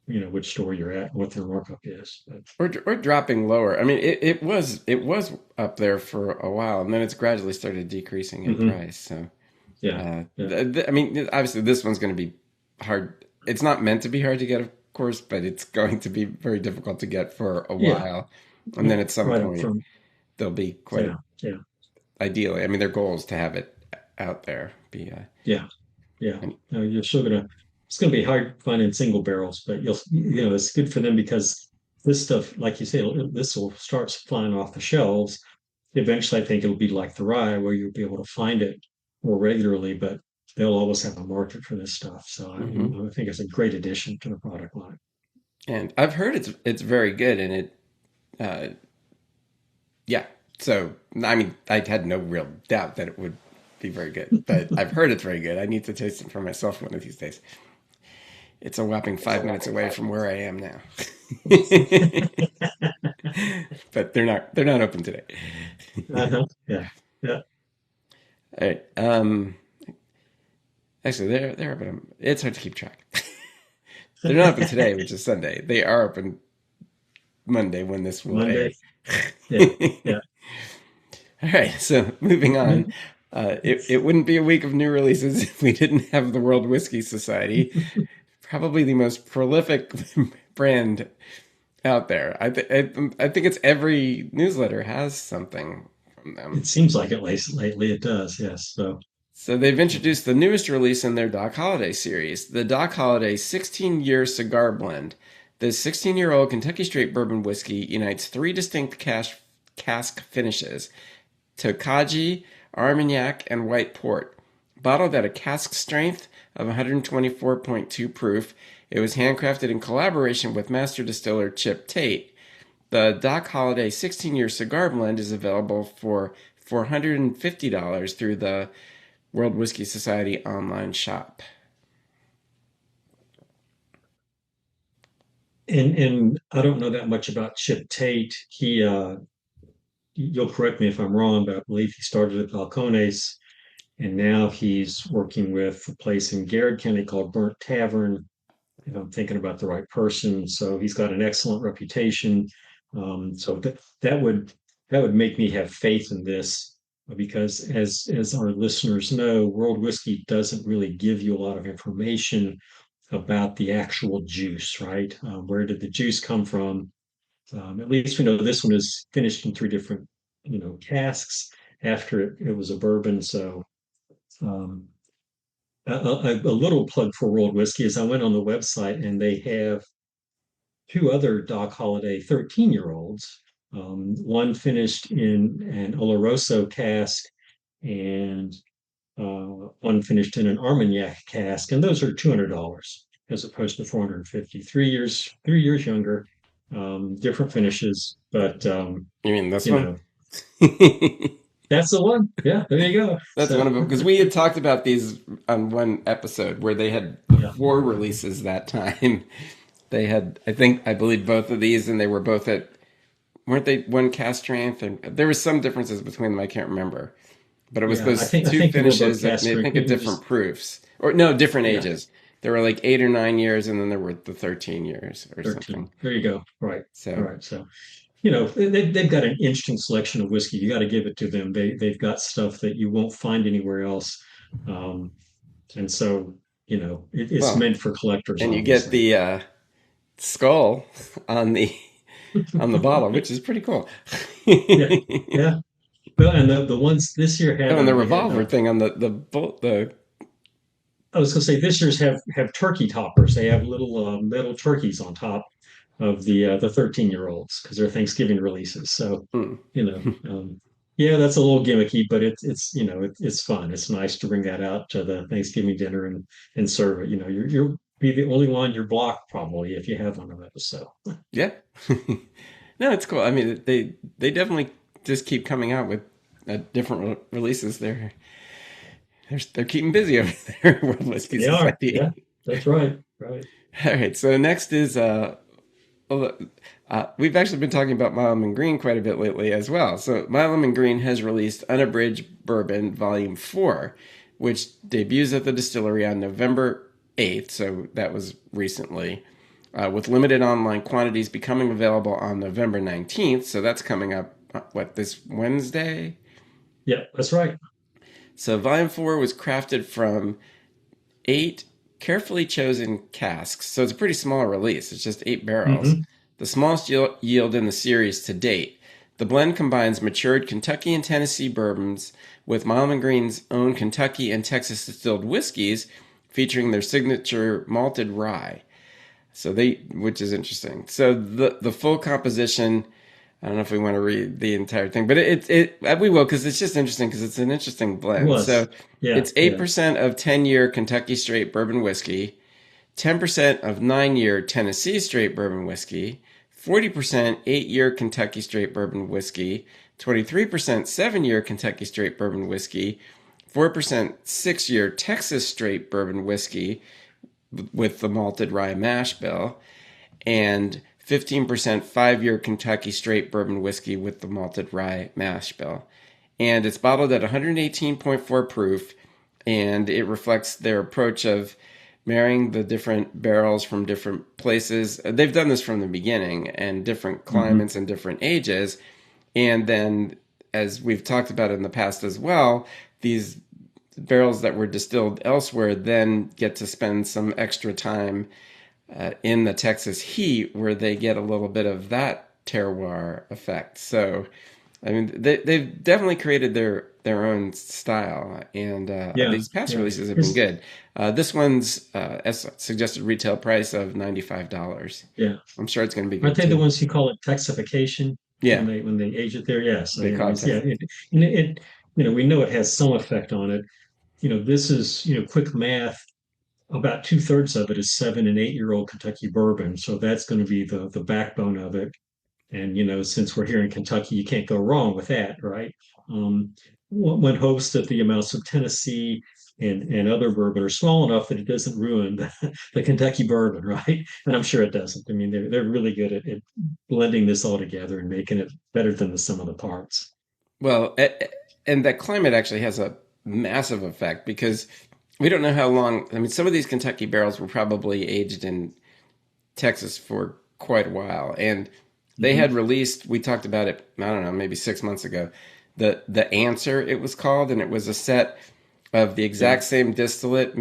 which store you're at and what their markup is. But Or dropping lower. I mean, it was up there for a while, and then it's gradually started decreasing in mhm, price. So yeah, yeah, I mean, obviously, this one's going to be hard. It's not meant to be hard to get, of course, but it's going to be very difficult to get for a yeah, while. And then at some right up point, front. they'll be quite Yeah, yeah, ideally. I mean, their goal is to have it out there. Be yeah, yeah. and, You're still it's gonna be hard finding single barrels, but it's good for them because this stuff, like you say, this will start flying off the shelves. Eventually, I think it'll be like the rye, where you'll be able to find it more regularly, but they'll always have a market for this stuff. So mhm. I think it's a great addition to the product line. And I've heard it's very good, and it uh, yeah. So I mean, I had no real doubt that it would be very good, but I've heard it's very good. I need to taste it for myself one of these days. It's a whopping 5 minutes away from where I am now. But they're not open today. Uh-huh. Yeah, yeah. All right. Actually, they're open. It's hard to keep track. They're not open today, which is Sunday. They are open Monday when this will air. Monday. Yeah, yeah. All right. So moving on. It wouldn't be a week of new releases if we didn't have the World Whiskey Society, probably the most prolific brand out there. I think it's every newsletter has something from them. It seems like it lately. It does. Yes. So So they've introduced the newest release in their Doc Holliday series, the Doc Holliday 16-year cigar blend. This 16-year-old Kentucky straight bourbon whiskey unites three distinct cask finishes: Tokaji, Armagnac, and White Port. Bottled at a cask strength of 124.2 proof, it was handcrafted in collaboration with master distiller Chip Tate. The Doc Holliday 16-year cigar blend is available for $450 through the World Whiskey Society online shop. and I don't know that much about Chip Tate. You'll correct me if I'm wrong, but I believe he started at Balcones, and now he's working with a place in Garrett County called Burnt Tavern, if I'm thinking about the right person. So he's got an excellent reputation. So that would make me have faith in this, because as our listeners know, World Whiskey doesn't really give you a lot of information about the actual juice, right? Where did the juice come from? At least we know this one is finished in three different, casks after it was a bourbon. So um, a little plug for World Whiskey is I went on the website and they have two other Doc Holliday 13-year-olds. One finished in an Oloroso cask, and unfinished in an Armagnac cask, and those are $200 as opposed to 450. 3 years younger, different finishes, but You mean this you one? know, that's the one. Yeah, there you go. That's one So of them because we had talked about these on one episode where they had the yeah, four releases that time. They had, I believe both of these, and they were both at, weren't they one cast strength? And there was some differences between them. I can't remember, but it was yeah. I those think I two think they were both finishes. I cast strength. think at Maybe different just proofs, or no, different yeah, ages. There were like 8 or 9 years, and then there were the 13 years or 13. something. There you go. Right. All So right. So they've got an interesting selection of whiskey. You got to give it to them. They've got stuff that you won't find anywhere else. Um, and so it's well, meant for collectors, and you get obviously. the skull on the on the bottle, which is pretty cool. Yeah, yeah. Well, and the ones this year Oh, had and the they had revolver thing on the bolt. The I was going to say this year's have turkey toppers. They have little metal turkeys on top of the 13-year-olds because they're Thanksgiving releases. So hmm. you know, yeah, that's a little gimmicky, but it's fun. It's nice to bring that out to the Thanksgiving dinner and serve it. You'll be the only one on your block probably if you have one of those. So Yeah. No, it's cool. I mean, they definitely just keep coming out with different releases. They're keeping busy over there, World Whiskey they are, yeah, Society. that's right, right. All right. So next is well, we've actually been talking about Milam Greene quite a bit lately as well. So Milam Greene has released Unabridged Bourbon Volume 4, which debuts at the distillery on November 8th. So that was recently. With limited online quantities becoming available on November 19th. So that's coming up, this Wednesday? Yeah, that's right. So Volume 4 was crafted from 8 carefully chosen casks. So it's a pretty small release. It's just 8 barrels. Hmm. The smallest yield in the series to date. The blend combines matured Kentucky and Tennessee bourbons with Milam Greene's own Kentucky and Texas distilled whiskeys, featuring their signature malted rye. Which is interesting. So the full composition, I don't know if we want to read the entire thing, but we will because it's just interesting because it's an interesting It blend. So was. Yeah, it's yeah. 8% of 10-year Kentucky straight bourbon whiskey, 10% of 9-year Tennessee straight bourbon whiskey, 40% 8-year Kentucky straight bourbon whiskey, 23% 7-year Kentucky straight bourbon whiskey, 4% 6-year Texas straight bourbon whiskey with the malted rye mash bill, and 15% 5-year Kentucky straight bourbon whiskey with the malted rye mash bill. And it's bottled at 118.4 proof, and it reflects their approach of marrying the different barrels from different places. They've done this from the beginning, and different Hmm. climates and different ages. And then, as we've talked about in the past as well, these barrels that were distilled elsewhere then get to spend some extra time in the Texas heat where they get a little bit of that terroir effect. So, I mean, they've definitely created their own style, and Yeah, these past yeah. releases have been good. This one's suggested retail price of $95. Yeah. I'm sure it's going to be Aren't good they the too. ones who call it texification Yeah, when they age it there? Yes, they call it yeah. And we know it has some effect on it. This is quick math. About two-thirds of it is 7 and 8-year-old Kentucky bourbon, so that's going to be the backbone of it. And since we're here in Kentucky, you can't go wrong with that, right? Um, when hopes that the amounts of Tennessee and other bourbon are small enough that it doesn't ruin the Kentucky bourbon, right? And I'm sure it doesn't. I mean, they're really good at blending this all together and making it better than the sum of the parts. well, and that climate actually has a massive effect because we don't know how long. I mean, some of these Kentucky barrels were probably aged in Texas for quite a while, and they Hmm. had released. We talked about it. I don't know, maybe 6 months ago. The answer it was called, and it was a set of the Yeah. exact same distillate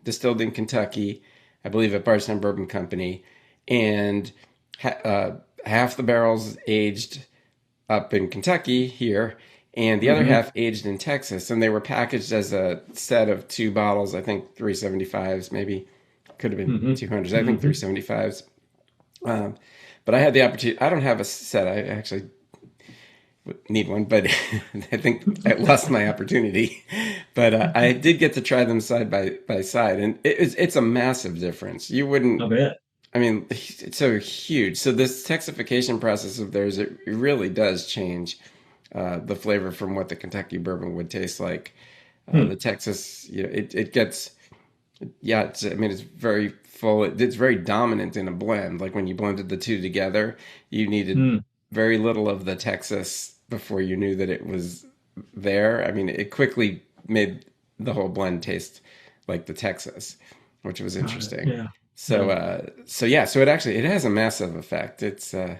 distilled in Kentucky, I believe at Bardstown Bourbon Company, and half the barrels aged up in Kentucky here, and the other Hmm. half aged in Texas, and they were packaged as a set of two bottles. I think 375s, maybe could have been Hmm. 200s. I think Hmm. 375s. Um, but I had the opportunity. I don't have a set. I actually need one, but I think I lost my opportunity. But I did get to try them side by side, and it's a massive difference. You I wouldn't. bet. I mean, it's so huge. So this texification process of theirs, it really does change the flavor from what the Kentucky bourbon would taste like. Hmm. The Texas, it gets, yeah. I mean, it's very full. It's very dominant in a blend. Like when you blended the two together, you needed Hmm. very little of the Texas before you knew that it was there. I mean, it quickly made the whole blend taste like the Texas, which was Got it. interesting. Yeah. So, Yeah. so it has a massive effect. It's Well,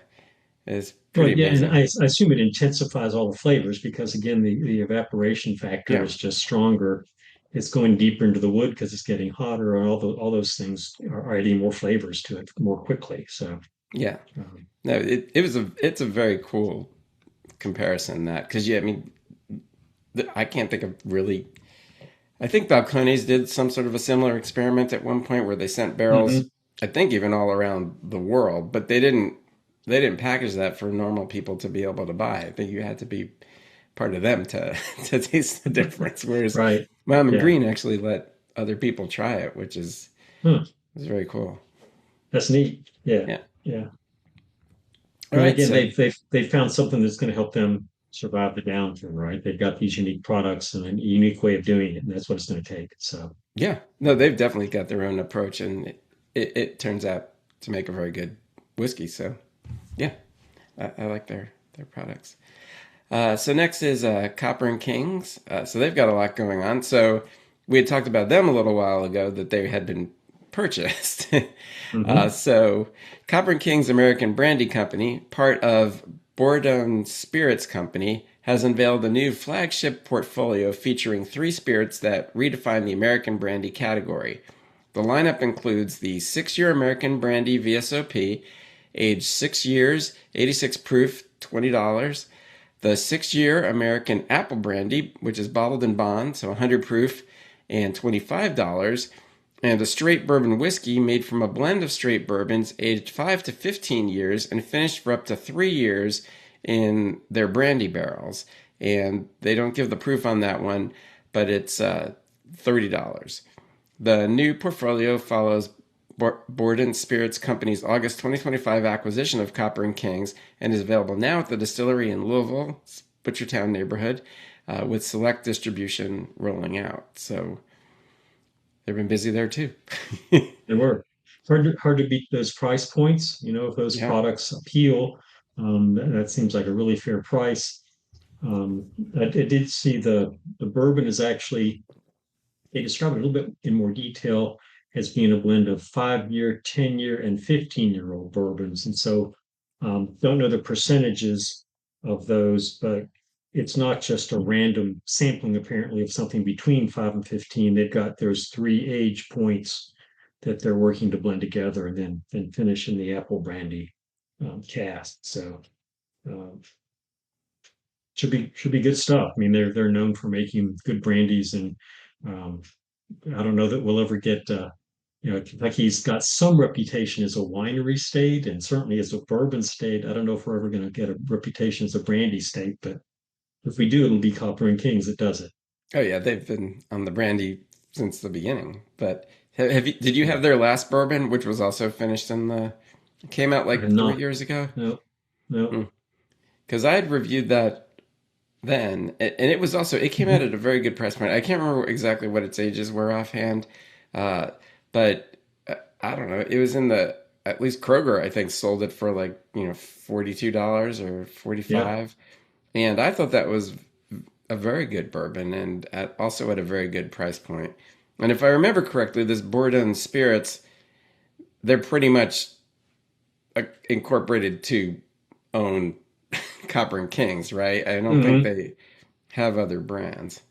pretty yeah, and amazing. I assume it intensifies all the flavors because again, the evaporation factor Yeah, is just stronger. It's going deeper into the wood because it's getting hotter, and all those things are adding more flavors to it more quickly. So, yeah. um, No, it's a very cool comparison that because yeah, I mean, I can't think of really. I think Balcones did some sort of a similar experiment at one point where they sent barrels, mhm. I think even all around the world, but they didn't package that for normal people to be able to buy. I think you had to be part of them to to taste the difference. Whereas Right. Milam Yeah. Greene actually let other people try it, which Huh. is very cool. That's neat. Yeah. Yeah. Yeah. All And right. again, So they've found something that's going to help them survive the downturn, right? They've got these unique products and a unique way of doing it, and that's what it's going to take. So, yeah, no, they've definitely got their own approach, and it turns out to make a very good whiskey. So yeah, I like their products. So next is Copper and Kings. So they've got a lot going on. So we had talked about them a little while ago that they had been purchased. mhm. So Copper and Kings American Brandy Company, part of Bourbon Spirits Company, has unveiled a new flagship portfolio featuring three spirits that redefine the American brandy category. The lineup includes the 6-year American Brandy VSOP, aged 6 years, 86 proof, $20. The 6-year American Apple Brandy, which is bottled in bond, so 100 proof, and $25. And a straight bourbon whiskey made from a blend of straight bourbons aged 5 to 15 years and finished for up to 3 years in their brandy barrels. And they don't give the proof on that one, but it's $30. The new portfolio follows Bourbon Spirits Company's August 2025 acquisition of Copper and Kings and is available now at the distillery in Louisville, Butchertown neighborhood, with select distribution rolling out. So they've been busy there too. They were hard to beat those price points. You know, if those Yeah. products appeal, that seems like a really fair price. I did see the bourbon is actually they describe it a little bit in more detail as being a blend of 5-year, 10-year, and 15-year-old bourbons. And so, don't know the percentages of those, but it's not just a random sampling, apparently, of something between 5 and 15. They've got there's three age points that they're working to blend together and then finish in the apple brandy cask. So, um, should be good stuff. I mean, they're known for making good brandies, and um, I don't know that we'll ever get. Kentucky's got some reputation as a winery state, and certainly as a bourbon state. I don't know if we're ever going to get a reputation as a brandy state, but if we do, it'll be Copper and Kings that does it. Oh yeah, they've been on the brandy since the beginning. But have you? Did you Yeah, have their last bourbon, which was also finished in the? Came out I have like 3 not. years ago. No, no. Because I had reviewed that then, and it was also it came out Mhm. at a very good price point. I can't remember exactly what its ages were offhand, uh, but I don't know. It was in the at least Kroger I think sold it for like $42 or Yeah. 45, and I thought that was a very good bourbon and also at a very good price point. And if I remember correctly, this Bourdon Spirits they're pretty much incorporated to own Copper and Kings, right? I don't think Hmm. they have other brands,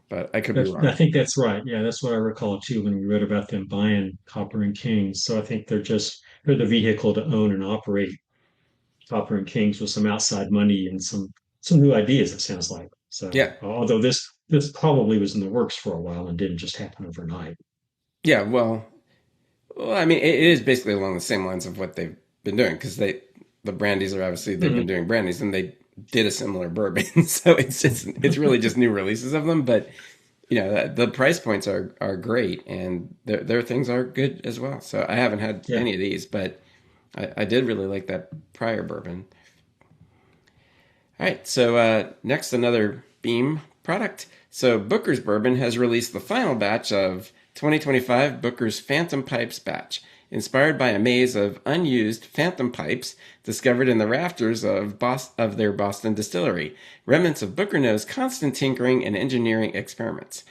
but I could be I wrong. think that's right. Yeah, that's what I recall too when we read about them buying Copper and Kings. So I think they're the vehicle to own and operate Copper and Kings with some outside money and some new ideas. It sounds like. So Yeah, although this probably was in the works for a while and didn't just happen overnight. yeah. Well, I mean, it is basically along the same lines of what they've been doing because the brandies are obviously they've been Hmm. doing brandies and did a similar bourbon. So it's really just new releases of them. But the price points are great, and their things are good as well. So I haven't had Yeah. any of these, but I did really like that prior bourbon. All right, so next, another Beam product. So Booker's Bourbon has released the final batch of 2025 Booker's Phantom Pipes batch, inspired by a maze of unused phantom pipes discovered in the rafters of their Boston distillery, remnants of Booker knows constant tinkering and engineering experiments.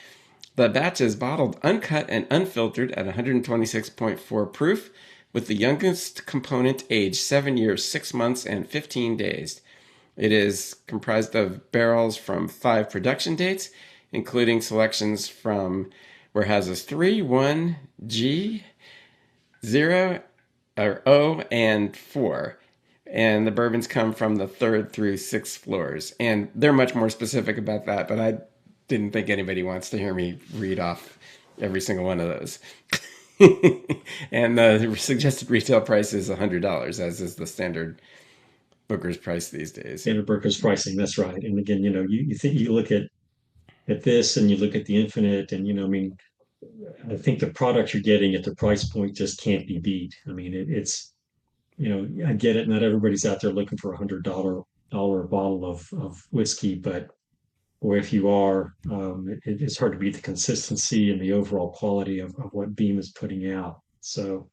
The batch is bottled uncut and unfiltered at 126.4 proof, with the youngest component aged 7 years, 6 months, and 15 days. It is comprised of barrels from 5 production dates, including selections from warehouses 3, 1, G, 0, or O, and 4. And the bourbons come from the 3rd through 6th floors. And they're much more specific about that, but I didn't think anybody wants to hear me read off every single one of those. And the suggested retail price is $100, as is the standard Booker's price these days. Standard Booker's pricing. That's right. And again, you think you look at this and you look at the Infinite, and I mean, I think the product you're getting at the price point just can't be beat. I mean, it's I get it. Not everybody's out there looking for $100 bottle of whiskey, but or if you are, it's hard to beat the consistency and the overall quality of what Beam is putting out. So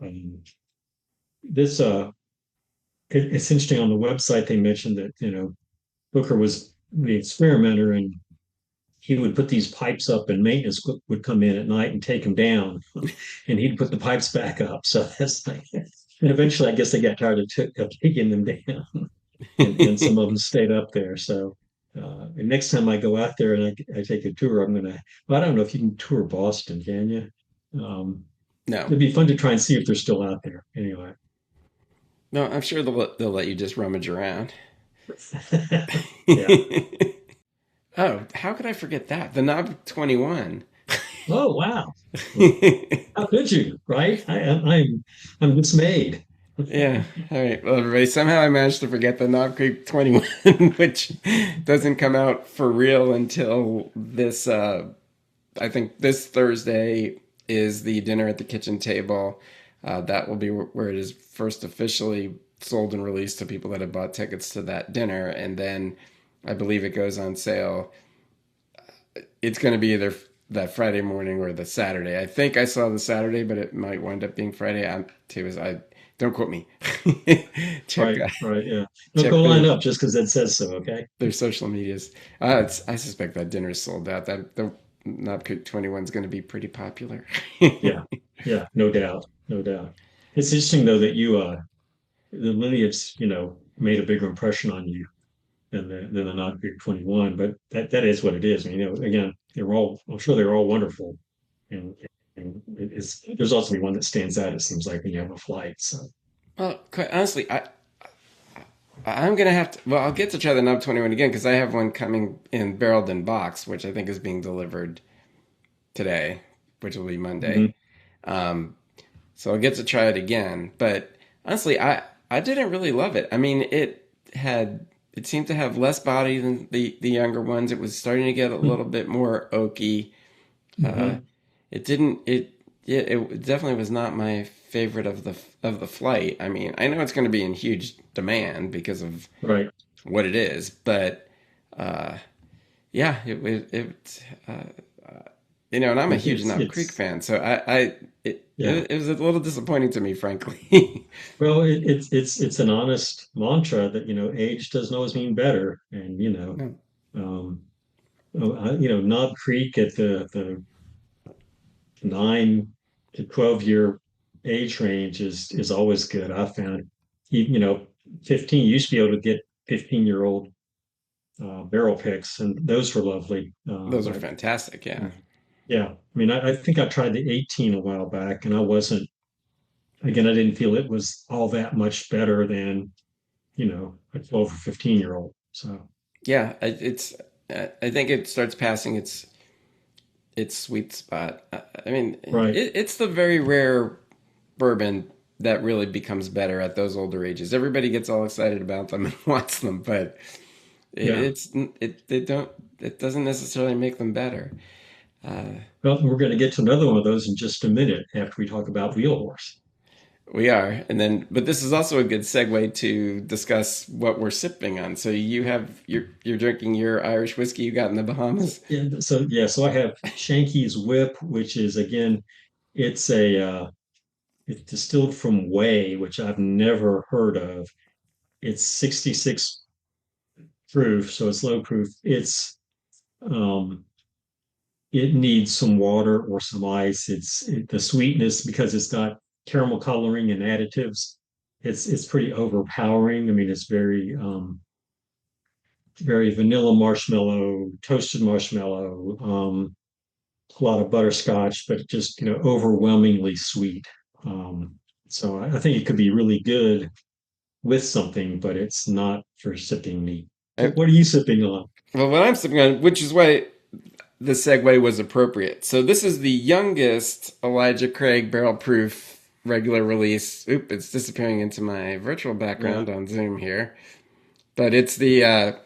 um, this it's interesting. On the website they mentioned that Booker was the experimenter, and he would put these pipes up, and maintenance would come in at night and take them down, and he'd put the pipes back up. So that's like, and eventually, I guess they got tired of taking them down, and some of them stayed up there. So, and next time I go out there and I take a tour, I'm gonna. Well, I don't know if you can tour Boston, can you? Um, No, it'd be fun to try and see if they're still out there. Anyway. no, I'm sure they'll let you just rummage around. Yeah. Oh, how could I forget that? The Knob 21. Oh wow. How could you? Right? I'm dismayed. Yeah. All right. Well, everybody, somehow I managed to forget the Knob Creek 21, which doesn't come out for real until this, I think this Thursday is the dinner at the kitchen table. That will be where it is first officially sold and released to people that have bought tickets to that dinner. And then I believe it goes on sale. It's going to be either that Friday morning or the Saturday. I think I saw the Saturday, but it might wind up being Friday. I don't quote me. check Right, right, yeah. Don't check go line up just because it says so, okay? their social medias. I suspect that dinner's sold out. That the Knob Creek 21 is going to be pretty popular. Yeah, yeah, no doubt, no doubt. It's interesting though that the lineage, made a bigger impression on you than the Not Big 21, but that is what it is. I mean, again, I'm sure they're all wonderful, and there's also one that stands out. It seems like when you have a flight. So Well, quite honestly, I'm gonna have to. Well, I'll get to try the Knob 21 again because I have one coming in barreled in box, which I think is being delivered today, which will be Monday. mhm. Um, so I'll get to try it again. But honestly, I didn't really love it. I mean, it seemed to have less body than the younger ones. It was starting to get a little bit more oaky. Uh, Mhm. it didn't it Yeah, it definitely was not my favorite of the flight. I mean, I know it's going to be in huge demand because of Right. what it is, but uh, yeah, and I'm a huge Knob Creek It's fan, so yeah. it was a little disappointing to me, frankly. Well, it's an honest mantra that age doesn't always mean better, and No, um, Knob Creek at the 9 to 12 year age range is always good. I found, 15 you used to be able to get 15-year-old barrel picks, and those were lovely. those are But fantastic. Yeah, yeah, I mean, I think I tried the 18 a while back, and I wasn't. Again, I didn't feel it was all that much better than a 12 or 15-year-old. So yeah. I think it starts passing its sweet spot. I mean, right, it's the very rare bourbon that really becomes better at those older ages. Everybody gets all excited about them and wants them, but Yeah. it's it they don't it doesn't necessarily make them better. Uh, Well, we're going to get to another one of those in just a minute after we talk about wheel horse. we are, and then but this is also a good segue to discuss what we're sipping on. So you're drinking your Irish whiskey you got in the Bahamas. So I have Shanky's Whip, which is again, it's it's distilled from whey, which I've never heard of. It's 66 proof, so it's low proof. Um, it needs some water or some ice. The sweetness because it's got caramel coloring and additives. It's pretty overpowering. I mean, it's very vanilla marshmallow, toasted marshmallow, a lot of butterscotch, but just overwhelmingly sweet. Um, so I think it could be really good with something, but it's not for sipping neat. I, What are you sipping on? well, what I'm sipping on, which is why the segue was appropriate. So this is the youngest Elijah Craig barrel proof regular release. Oop, it's disappearing into my virtual Yeah. background on Zoom here. But it's the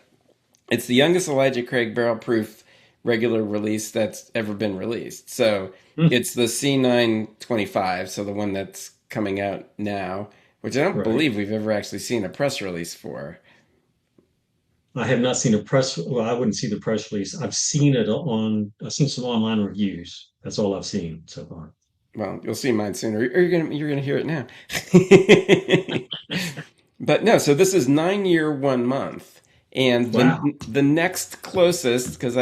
youngest Elijah Craig barrel proof regular release that's ever been released. So Hmm. it's the C925, so the one that's coming out now, which I don't Right. believe we've ever actually seen a press release for. I have not seen a press. Well, I wouldn't see the press release. I've seen some online reviews. That's all I've seen so far. Well, you'll see mine soon, or you're gonna hear it now. But no, so this is 9 year 1 month, and Wow. the next closest, because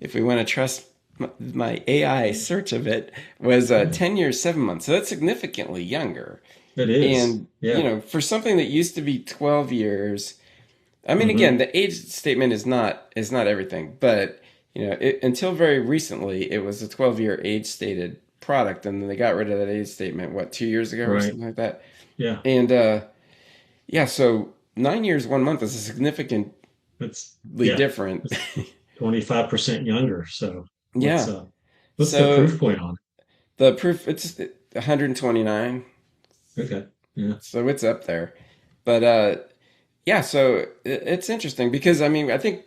if we want to trust my AI search of it, was Yeah, 10 years 7 months. So that's significantly younger. it is. And Yeah. for something that used to be 12 years, I mean, again, Hmm. the age statement is not everything, but until very recently, it was a 12-year age stated product, and then they got rid of that age statement, what, 2 years ago or Right. something like that. Yeah. And yeah, so 9 years 1 month is a significantly That's yeah. different. It's 25% younger. So what's Yeah. what's the So proof point on the proof it's 129, it? Okay. Yeah. so it's up there. But yeah, so it's interesting because I mean, I think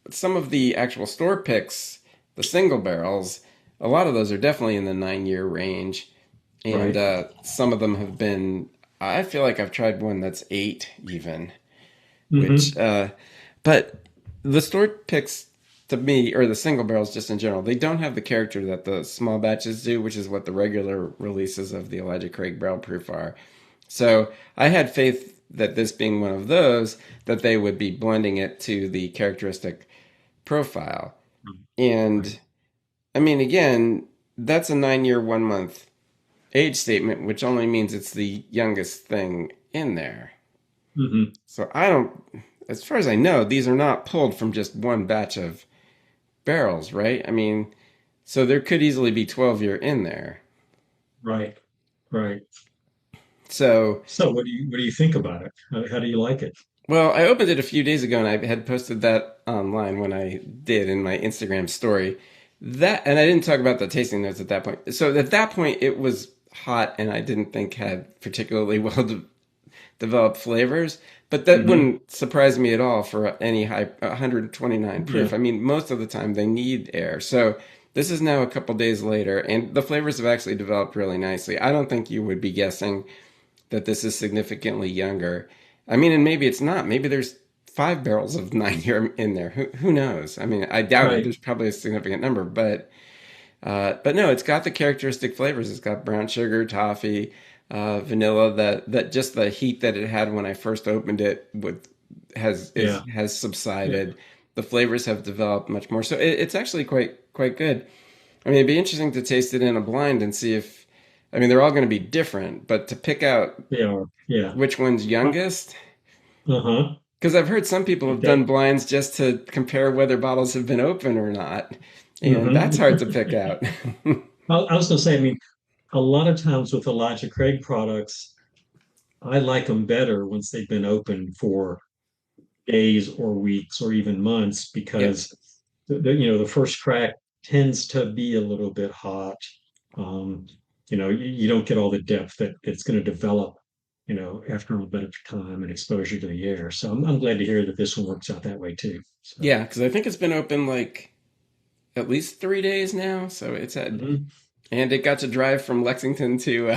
some of the actual store picks, the single barrels, a lot of those are definitely in the 9 year range, and Right. some of them have been. I feel like I've tried one that's 8 even, which Hmm. but the store picks to me, or the single barrels just in general, they don't have the character that the small batches do, which is what the regular releases of the Elijah Craig Barrel Proof are. So I had faith that this being one of those, that they would be blending it to the characteristic profile. Right. And I mean, again, that's a 9 year 1 month age statement, which only means it's the youngest thing in there. Hmm. So I don't, as far as I know, these are not pulled from just one batch of barrels, right? I mean, so there could easily be 12-year in there. Right. Right. So, So what do you think about it? How do you like it? well, I opened it a few days ago and I had posted that online when I did in my Instagram story. And I didn't talk about the tasting notes at that point. So at that point, it was hot and I didn't think had particularly well developed flavors. But that Hmm. wouldn't surprise me at all for any high 129 Yeah. proof. I mean, most of the time they need air. So this is now a couple days later, and the flavors have actually developed really nicely. I don't think you would be guessing that this is significantly younger. I mean, and maybe it's not. Maybe there's 5 barrels of 9 year in there. Who knows? I mean, I doubt it. Right. There's probably a significant number, but no, it's got the characteristic flavors. It's got brown sugar, toffee, vanilla. That just the heat that it had when I first opened it with Yeah. has Yeah. subsided. The flavors have developed much more, so it's actually quite good. I mean, it'd be interesting to taste it in a blind and see if. I mean, they're all going to be different, but to pick out They are. Yeah. which one's youngest, Uh-huh. because I've heard some people have done Okay. blinds just to compare whether bottles have been open or not, and that's hard to Hmm. pick out. I was going to say, I mean, a lot of times with Elijah Craig products, I like them better once they've been open for days or weeks or even months Yeah. because the first crack tends to be a little bit hot. Um, you don't get all the depth that it's going to develop, after a little bit of time and exposure to the air. So I'm glad to hear that this one works out that way too. So, Yeah, because I think it's been open like at least 3 days now. So it's had, mhm. and it got to drive from Lexington to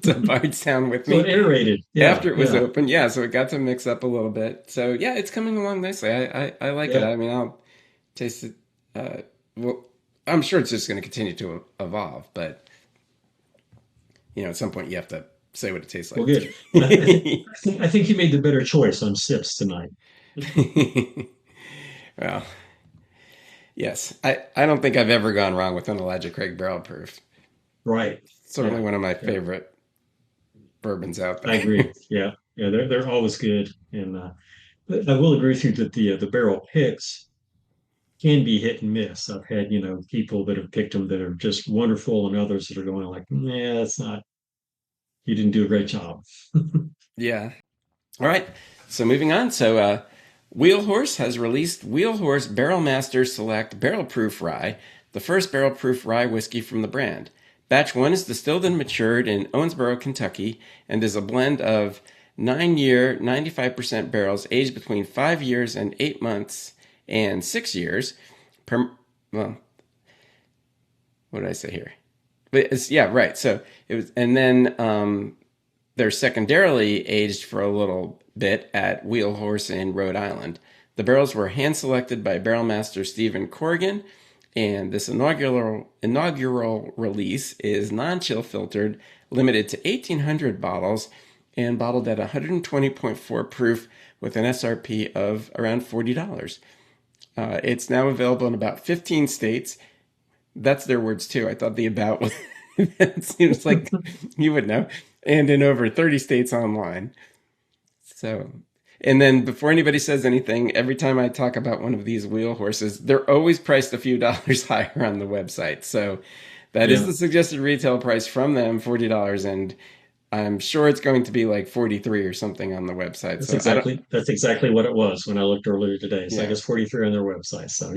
to Bardstown with So it me aerated. Yeah, after it was yeah, open. Yeah, so it got to mix up a little bit. So yeah, it's coming along nicely. I like it. yeah. I mean, I'll taste it. Well, I'm sure it's just going to continue to evolve, but at some point you have to say what it tastes Well, like good. too. I think you made the better choice on sips tonight. Well, yes, I don't think I've ever gone wrong with an Elijah Craig Barrel Proof. Right. Certainly Yeah. one of my Yeah. favorite bourbons out I there. agree. Yeah. Yeah. They're always good. And but I will agree with you that the barrel picks can be hit and miss. I've had, people that have picked them that are just wonderful and others that are going like, yeah, that's not, you didn't do a great job. Yeah. All right. So moving on. So Wheelhorse has released Wheelhorse Barrel Master Select Barrel Proof Rye, the first barrel proof rye whiskey from the brand. Batch 1 is distilled and matured in Owensboro, Kentucky, and is a blend of 9-year, 95% barrels aged between 5 years and 8 months and 6 years. Well, what did I say here? But yeah, right. So it was, and then they're secondarily aged for a little bit at Wheelhorse in Rhode Island. The barrels were hand selected by barrel master Stephen Corrigan, and this inaugural release is non-chill filtered, limited to 1,800 bottles, and bottled at 120.4 proof with an SRP of around $40. It's now available in about 15 states. That's their words too. I thought the about was. It seems like you would know. And in over 30 states online. So, and then before anybody says anything, every time I talk about one of these wheel horses, they're always priced a few dollars higher on the website. So that is Yeah. the suggested retail price from them, $40. And I'm sure it's going to be like 43 or something on the website. That's So I don't, exactly what it was when I looked earlier today. It's like yeah, it's 43 on their website. So,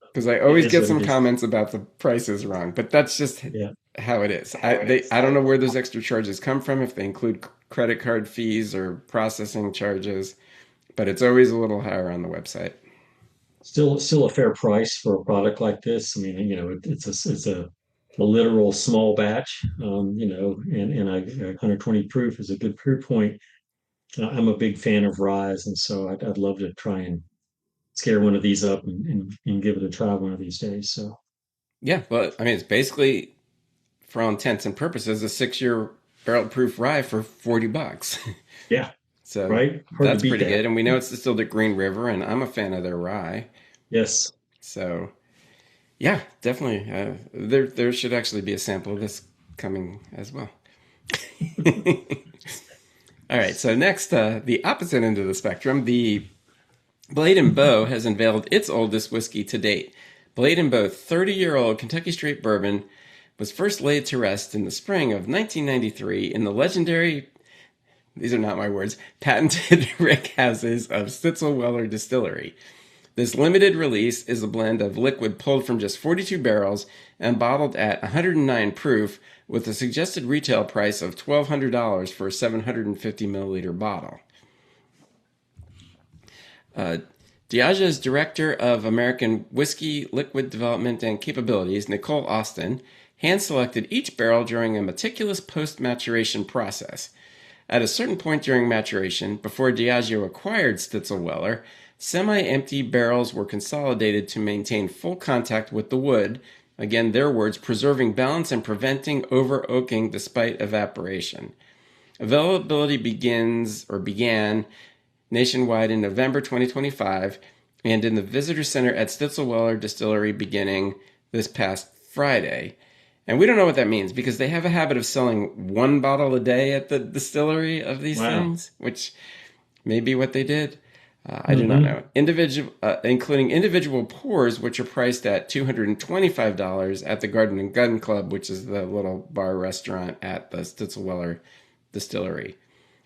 because I it always is get what it some is. comments about the prices wrong, but that's just Yeah. how it is. I don't know where those extra charges come from, if they include credit card fees or processing charges, but it's always a little higher on the website. Still a fair price for a product like this. I mean, it's a literal small batch, and 120 proof is a good proof point. I'm a big fan of ryes, and so I'd love to try and scare one of these up and give it a try one of these days. So Yeah, well, I mean, it's basically, for all intents and purposes, a 6-year barrel proof rye for $40. yeah, So right. Hard to that's beat pretty that. good. And we know it's distilled at Green River, and I'm a fan of their rye. Yes. So yeah, definitely. There should actually be a sample of this coming as well. All right, so next, the opposite end of the spectrum, the Blade and Bow has unveiled its oldest whiskey to date. Blade and Bow 30-year-old Kentucky Straight Bourbon was first laid to rest in the spring of 1993 in the legendary, these are not my words, patented rick houses of Stitzel-Weller Distillery. This limited release is a blend of liquid pulled from just 42 barrels and bottled at 109 proof with a suggested retail price of $1,200 for a 750 milliliter bottle. Diageo's Director of American Whiskey Liquid Development and Capabilities, Nicole Austin, hand-selected each barrel during a meticulous post-maturation process. At a certain point during maturation, before Diageo acquired Stitzel-Weller, semi-empty barrels were consolidated to maintain full contact with the wood, again their words, preserving balance and preventing over-oaking despite evaporation. Availability began nationwide in November 2025 and in the Visitor Center at Stitzel-Weller Distillery beginning this past Friday. And we don't know what that means because they have a habit of selling one bottle a day at the distillery of these Wow. things, which may be what they did. I do not Hmm. know. Including individual pours, which are priced at $225 at the Garden and Gun Club, which is the little bar restaurant at the Stitzel-Weller Distillery.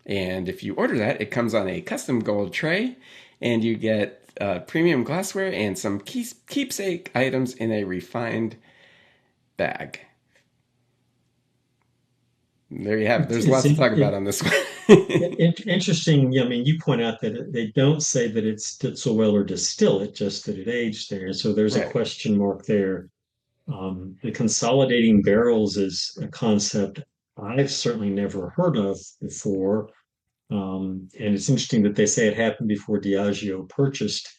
And if you order that, it comes on a custom gold tray, and you get premium glassware and some keepsake items in a refined bag. there you have it. There's It's lots to talk about on this one. interesting. I mean, you point out that they don't say that it's did so well or distill it, just that it aged there. So there's a Right. question mark there. The consolidating barrels is a concept I've certainly never heard of before. And it's interesting that they say it happened before Diageo purchased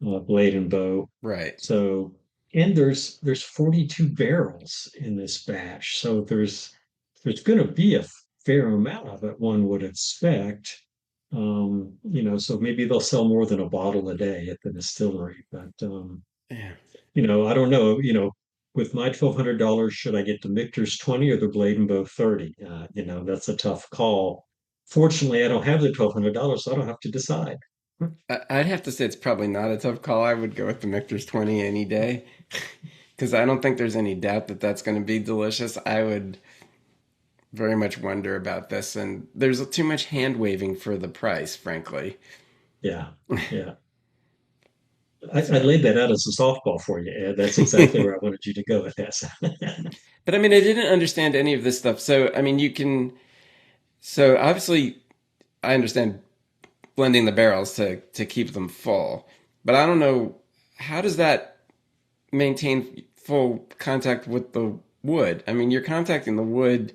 Blade and Bow. Right. So, and there's 42 barrels in this batch. So there's going to be a fair amount of it, one would expect. So maybe they'll sell more than a bottle a day at the distillery. But Yeah. I don't know. With my $1,200, should I get the Michter's 20 or the Blade and Bow 30? That's a tough call. Fortunately, I don't have the $1,200, so I don't have to decide. I'd have to say it's probably not a tough call. I would go with the Michter's 20 any day because I don't think there's any doubt that that's going to be delicious. I would very much wonder about this, and there's too much hand waving for the price, frankly. Yeah, yeah. I So, laid that out as a softball for you, Ed. That's exactly where I wanted you to go with this. but I mean, I didn't understand any of this stuff. So, I mean, so obviously, I understand blending the barrels to keep them full, but I don't know how does that maintain full contact with the wood. I mean, you're contacting the wood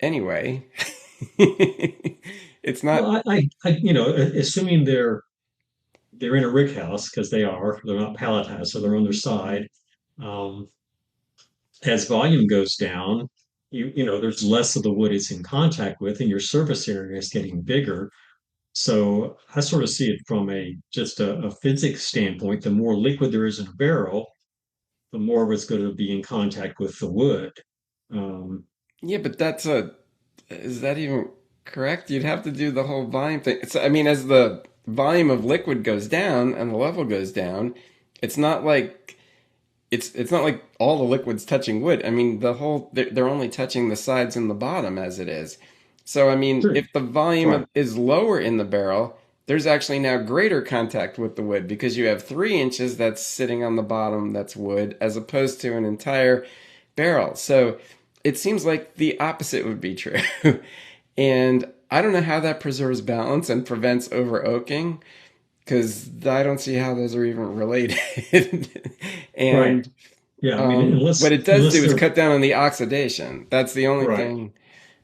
anyway. It's not. Well, assuming they're in a rick house because they're not palletized, so they're on their side. Um, as volume goes down, there's less of the wood it's in contact with, and your surface area is getting bigger. So I sort of see it from a physics standpoint. The more liquid there is in a barrel, the more of it's going to be in contact with the wood. Um, Yeah, but is that even correct? You'd have to do the whole volume thing. I mean, as the volume of liquid goes down and the level goes down, it's not like it's not like all the liquid's touching wood. I mean, they're only touching the sides and the bottom as it is. So, I mean, sure, if the volume right. is lower in the barrel, there's actually now greater contact with the wood because you have 3 inches that's sitting on the bottom that's wood as opposed to an entire barrel. So it seems like the opposite would be true. And I don't know how that preserves balance and prevents over oaking because I don't see how those are even related. Right. And Yeah. I mean, what unless it does unless do is they're cut down on the oxidation. That's the only right. thing.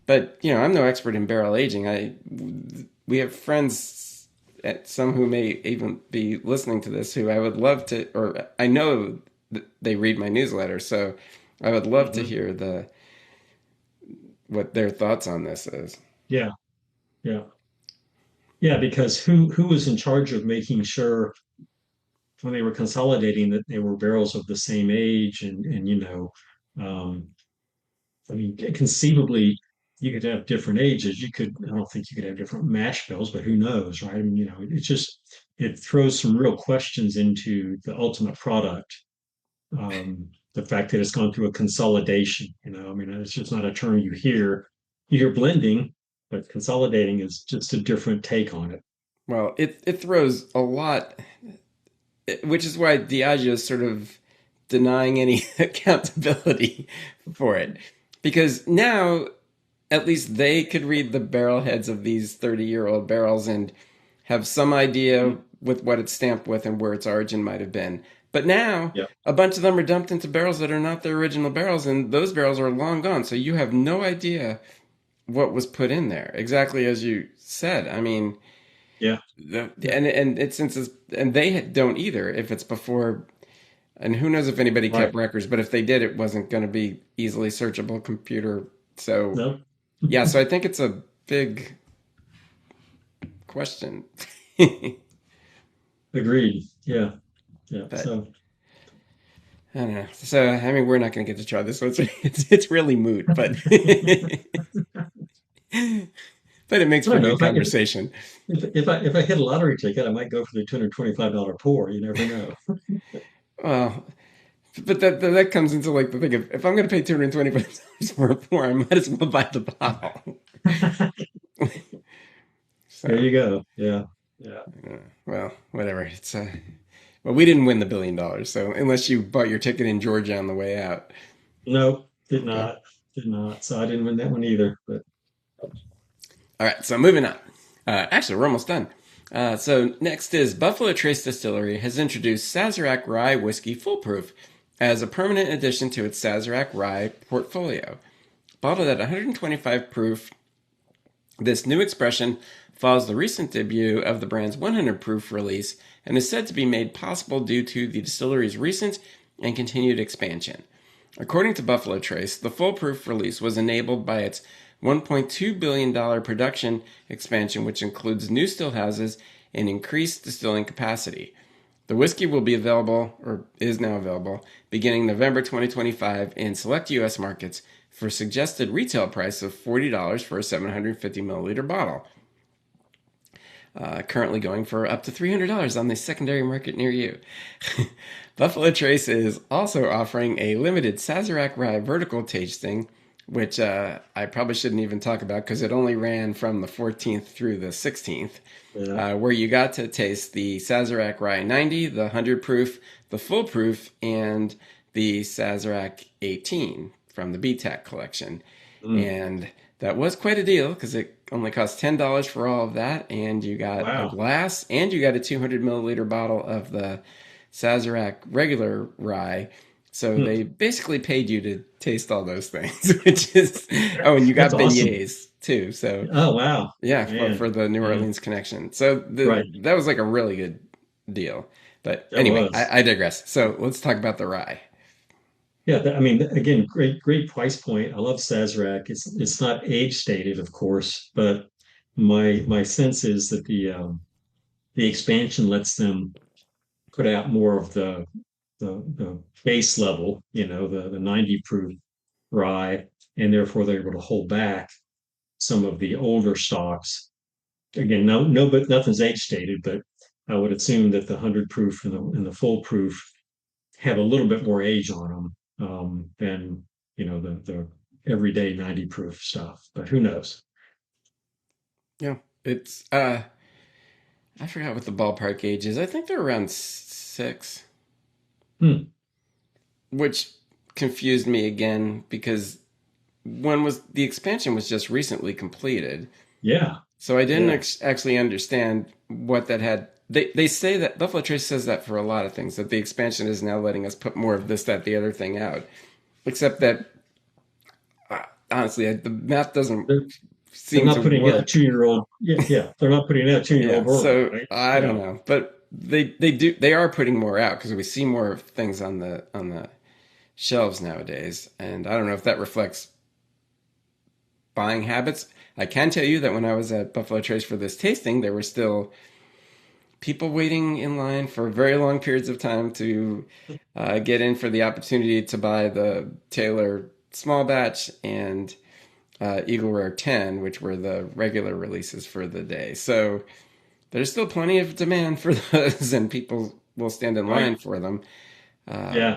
But I'm no expert in barrel aging. We have friends, some who may even be listening to this, who I would love to, or I know that they read my newsletter, so I would love to Mhm. hear what their thoughts on this is. Yeah. Yeah. Yeah. Because who was in charge of making sure when they were consolidating that they were barrels of the same age um, I mean, conceivably, you could have different ages. I don't think you could have different mash bills, but who knows, right? I mean, it throws some real questions into the ultimate product. The fact that it's gone through a consolidation, I mean, it's just not a term you hear. You hear blending, but consolidating is just a different take on it. Well, it throws a lot, which is why Diageo is sort of denying any accountability for it. Because now, at least they could read the barrel heads of these 30-year-old barrels and have some idea with what it's stamped with and where its origin might have been. But now, Yeah, a bunch of them are dumped into barrels that are not their original barrels, and those barrels are long gone. So you have no idea what was put in there, exactly as you said. I mean, yeah, yeah, and it since it's, and they don't either if it's before, and who knows if anybody right. kept records, but if they did, it wasn't going to be easily searchable computer. So No, yeah, so I think it's a big question. agreed. Yeah, yeah. But So I don't know. So I mean, we're not going to get to try this, so it's really moot. But but it makes I for don't know good if I conversation. if I hit a lottery ticket, I might go for the $225 pour. You never know. Well, but that comes into like the thing of if I'm going to pay $225 for a pour, I might as well buy the bottle. There So you go. Yeah, yeah. well, whatever. It's well, we didn't win the $1 billion, so unless you bought your ticket in Georgia on the way out. No, did Okay. not. Did not. So I didn't win that one either. But All right, so moving on. Actually, we're almost done. So next is Buffalo Trace Distillery has introduced Sazerac Rye Whiskey Full Proof as a permanent addition to its Sazerac Rye portfolio. Bottled at 125 proof, this new expression follows the recent debut of the brand's 100 proof release and is said to be made possible due to the distillery's recent and continued expansion. According to Buffalo Trace, the full proof release was enabled by its $1.2 billion production expansion, which includes new still houses and increased distilling capacity. The whiskey will be available, or is now available, beginning November 2025 in select U.S. markets for a suggested retail price of $40 for a 750 milliliter bottle. Currently going for up to $300 on the secondary market near you. Buffalo Trace is also offering a limited Sazerac Rye vertical tasting, which I probably shouldn't even talk about because it only ran from the 14th through the 16th, yeah. where you got to taste the Sazerac Rye 90, the 100 proof, the full proof, and the Sazerac 18 from the BTAC collection. Mm. And that was quite a deal because it only cost $10 for all of that, and you got a Wow. glass, and you got a 200 milliliter bottle of the Sazerac regular rye. So Mm. they basically paid you to taste all those things, which is oh, and you That's got awesome. beignets too. So Oh wow. yeah, Man. for the New Yeah. Orleans connection. So Right. that was like a really good deal. But That anyway, was. I digress. So let's talk about the rye. Yeah, I mean, again, great price point. I love Sazerac. It's not age stated, of course, but my sense is that the expansion lets them put out more of the base level, the 90 proof rye, and therefore they're able to hold back some of the older stocks. Again, no, but nothing's age stated, but I would assume that the 100 proof and the full proof have a little bit more age on them than the everyday 90 proof stuff. But who knows? Yeah, it's I forgot what the ballpark age is. I think they're around 6, Hmm. which confused me again because when was the expansion was just recently completed. Yeah, So I didn't yeah, actually understand what that had. They say that Buffalo Trace says that for a lot of things, that the expansion is now letting us put more of this, that, the other thing out. Except that, honestly, the math doesn't they're, they're seem not to putting out a work. 2 year old. Yeah, yeah, they're not putting out 2 year old Yeah, bourbon, so right? I don't Yeah, know, but they are putting more out because we see more things on the shelves nowadays, and I don't know if that reflects buying habits. I can tell you that when I was at Buffalo Trace for this tasting, there were still people waiting in line for very long periods of time to get in for the opportunity to buy the Taylor small batch and Eagle Rare 10, which were the regular releases for the day. So there's still plenty of demand for those, and people will stand in right. line for them. Uh, Yeah.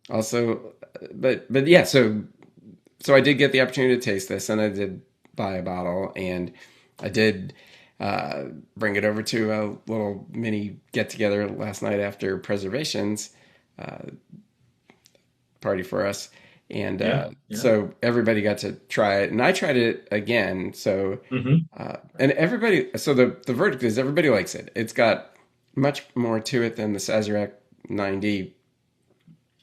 Also, but yeah, so I did get the opportunity to taste this, and I did buy a bottle, and I did uh, bring it over to a little mini get together last night after preservations uh, party for us, and Yeah. Yeah. so everybody got to try it, and I tried it again. So Hmm. and everybody, so the verdict is everybody likes it. It's got much more to it than the Sazerac 90,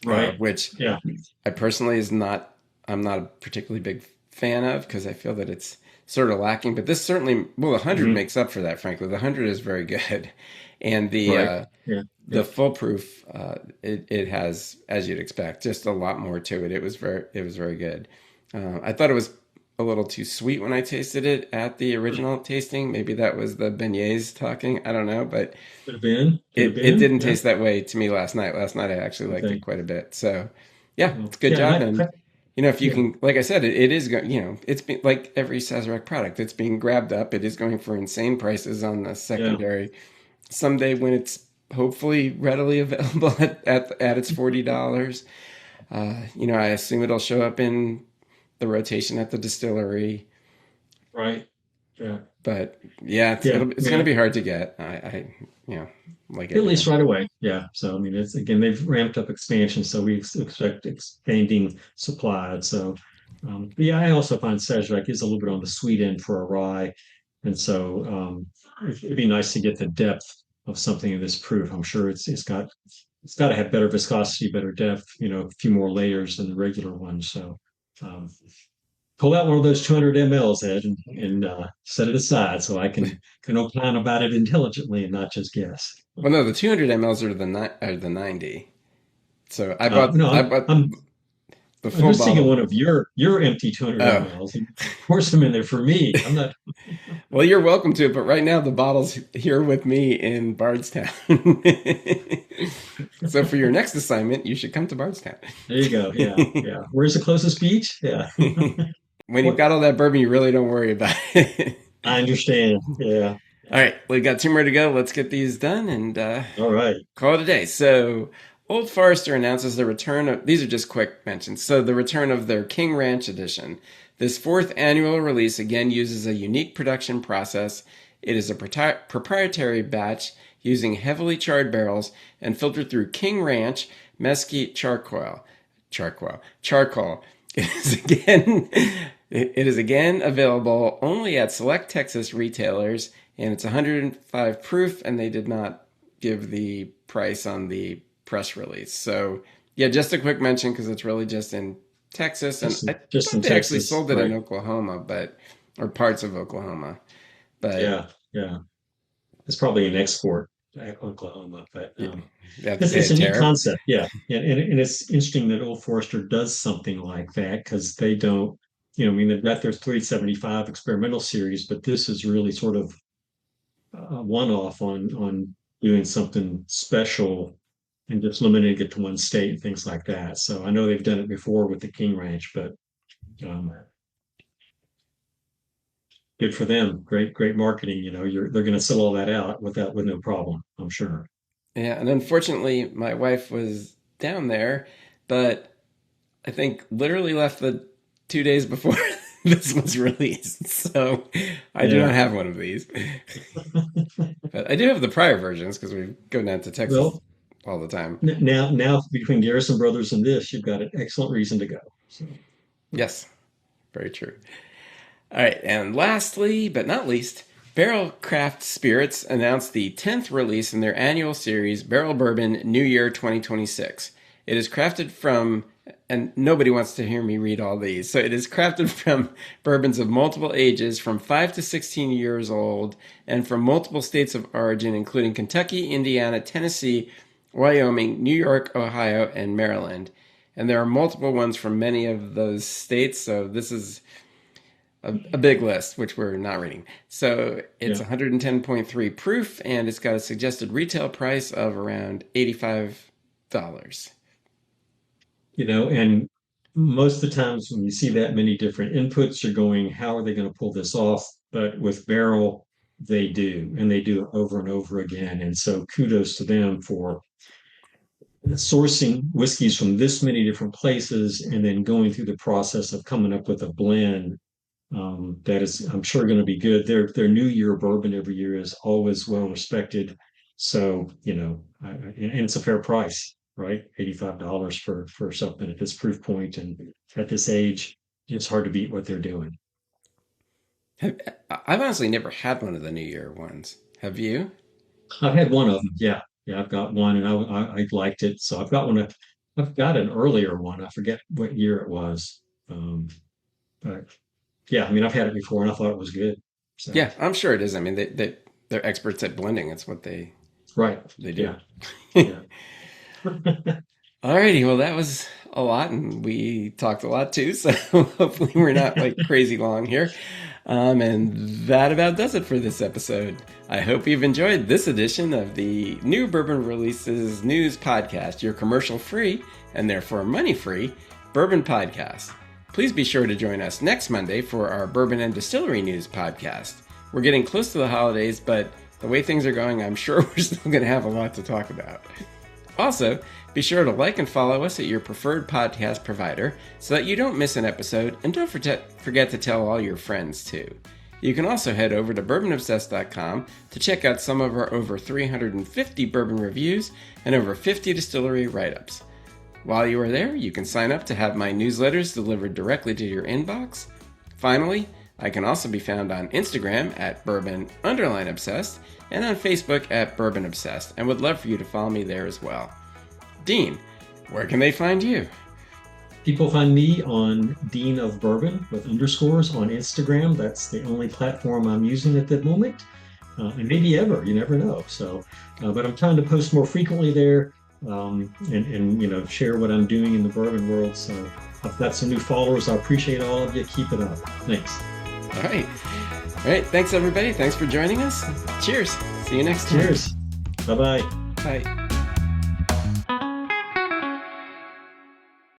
Right. which Yeah. I personally is not. I'm not a particularly big fan of because I feel that it's sort of lacking. But this certainly, well, the 100 Hmm. makes up for that. Frankly, the 100 is very good, and Right. Yeah. the Yeah. full proof it has, as you'd expect, just a lot more to it. It was very good. I thought it was a little too sweet when I tasted it at the original tasting. Maybe that was the beignets talking. I don't know, but Could have been. Could have it been. didn't Yeah. taste that way to me last night. Last night I actually liked it Okay. quite a bit. So yeah, Well, it's a good yeah. job. And And if you yeah. can, like I said, it is going. It's been like every Sazerac product. It's being grabbed up. It is going for insane prices on the Yeah. secondary. Someday when it's hopefully readily available at its $40, I assume it'll show up in the rotation at the distillery. Right. Yeah. But yeah, Yeah. it's going to Yeah. be hard to get. You know, like At least everything. right away. Yeah. So I mean, it's again they've ramped up expansion, so we expect expanding supply. So But yeah, I also find Sazerac is a little bit on the sweet end for a rye, and so it'd be nice to get the depth of something of this proof. I'm sure it's got to have better viscosity, better depth, a few more layers than the regular one. So um, pull out one of those 200 mLs, Ed, and set it aside so I can opine about it intelligently and not just guess. Well, no, the 200 mLs are the 90. So I bought No, I bought the I'm full just thinking bottle. one of your empty 200 Oh, mLs. And pour some in there for me. I'm not. well, you're welcome to it, but right now the bottle's here with me in Bardstown. So for your next assignment, you should come to Bardstown. There you go. Yeah, yeah. Where's the closest beach? Yeah. When you've What? got all that bourbon, you really don't worry about it. I understand. Yeah. All right, we got two more to go. Let's get these done and All right. call it a day. So, Old Forester announces the return of, these are just quick mentions. So, the return of their King Ranch edition. This fourth annual release again uses a unique production process. It is a proprietary batch using heavily charred barrels and filtered through King Ranch mesquite charcoal. Charcoal. It is again, it is again available only at select Texas retailers, and it's 105 proof, and they did not give the price on the press release. So, yeah, just a quick mention because it's really just in Texas, and I Just thought in they actually Texas, sold it in right? Oklahoma, or parts of Oklahoma. But Yeah, yeah. It's probably an export to Oklahoma, but yeah, they have to pay it's a a neat tariff. concept. Yeah, and it's interesting that Old Forester does something like that because they don't. I mean, they've got their 375 experimental series, but this is really sort of a one-off on doing something special and just limiting it to one state and things like that. So I know they've done it before with the King Ranch, but um, good for them. Great marketing. They're going to sell all that out with no problem. I'm sure. Yeah, and unfortunately, my wife was down there, but I think literally left the 2 days before this was released. So I do not Yeah. have one of these. But I do have the prior versions because we go down to Texas Well, all the time. now between Garrison Brothers and this, you've got an excellent reason to go. So, Yes, very true. All right, and lastly, but not least, Barrel Craft Spirits announced the 10th release in their annual series, Barrel Bourbon New Year 2026. It is crafted from, and nobody wants to hear me read all these, so it is crafted from bourbons of multiple ages, from 5 to 16 years old, and from multiple states of origin, including Kentucky, Indiana, Tennessee, Wyoming, New York, Ohio, and Maryland. And there are multiple ones from many of those states, so this is a big list, which we're not reading. So it's yeah. 110.3 proof, and it's got a suggested retail price of around $85. And most of the times when you see that many different inputs, you're going, how are they going to pull this off? But with Barrel, they do, and they do it over and over again. And so kudos to them for sourcing whiskeys from this many different places and then going through the process of coming up with a blend that is, I'm sure, going to be good. Their New Year bourbon every year is always well respected. So, and it's a fair price, right? $85 for something at this proof point and at this age. It's hard to beat what they're doing. I've honestly never had one of the New Year ones. Have you? I've had one of them. Yeah, yeah, I've got one, and I liked it. So I've got one. I've got an earlier one. I forget what year it was. But yeah, I mean, I've had it before, and I thought it was good. So Yeah, I'm sure it is. I mean, they're experts at blending. It's what right, they do. yeah, yeah. Alrighty, well, that was a lot, and we talked a lot too, so hopefully we're not like crazy long here. And that about does it for this episode. I hope you've enjoyed this edition of the New Bourbon Releases News Podcast, your commercial free and therefore money free bourbon podcast. Please be sure to join us next Monday for our Bourbon and Distillery News Podcast. We're getting close to the holidays, but the way things are going, I'm sure we're still going to have a lot to talk about. Also, be sure to like and follow us at your preferred podcast provider so that you don't miss an episode, and don't forget to tell all your friends too. You can also head over to bourbonobsessed.com to check out some of our over 350 bourbon reviews and over 50 distillery write-ups. While you are there, you can sign up to have my newsletters delivered directly to your inbox. Finally, I can also be found on Instagram at Bourbon_Obsessed and on Facebook at Bourbon Obsessed, and would love for you to follow me there as well. Dean, where can they find you? People find me on Dean of Bourbon with underscores on Instagram. That's the only platform I'm using at the moment, and maybe ever. You never know. So, but I'm trying to post more frequently there, and share what I'm doing in the bourbon world. So I've got some new followers. I appreciate all of you. Keep it up. Thanks. All right. Thanks, everybody. Thanks for joining us. Cheers. See you next time. Cheers. Bye-bye. Bye.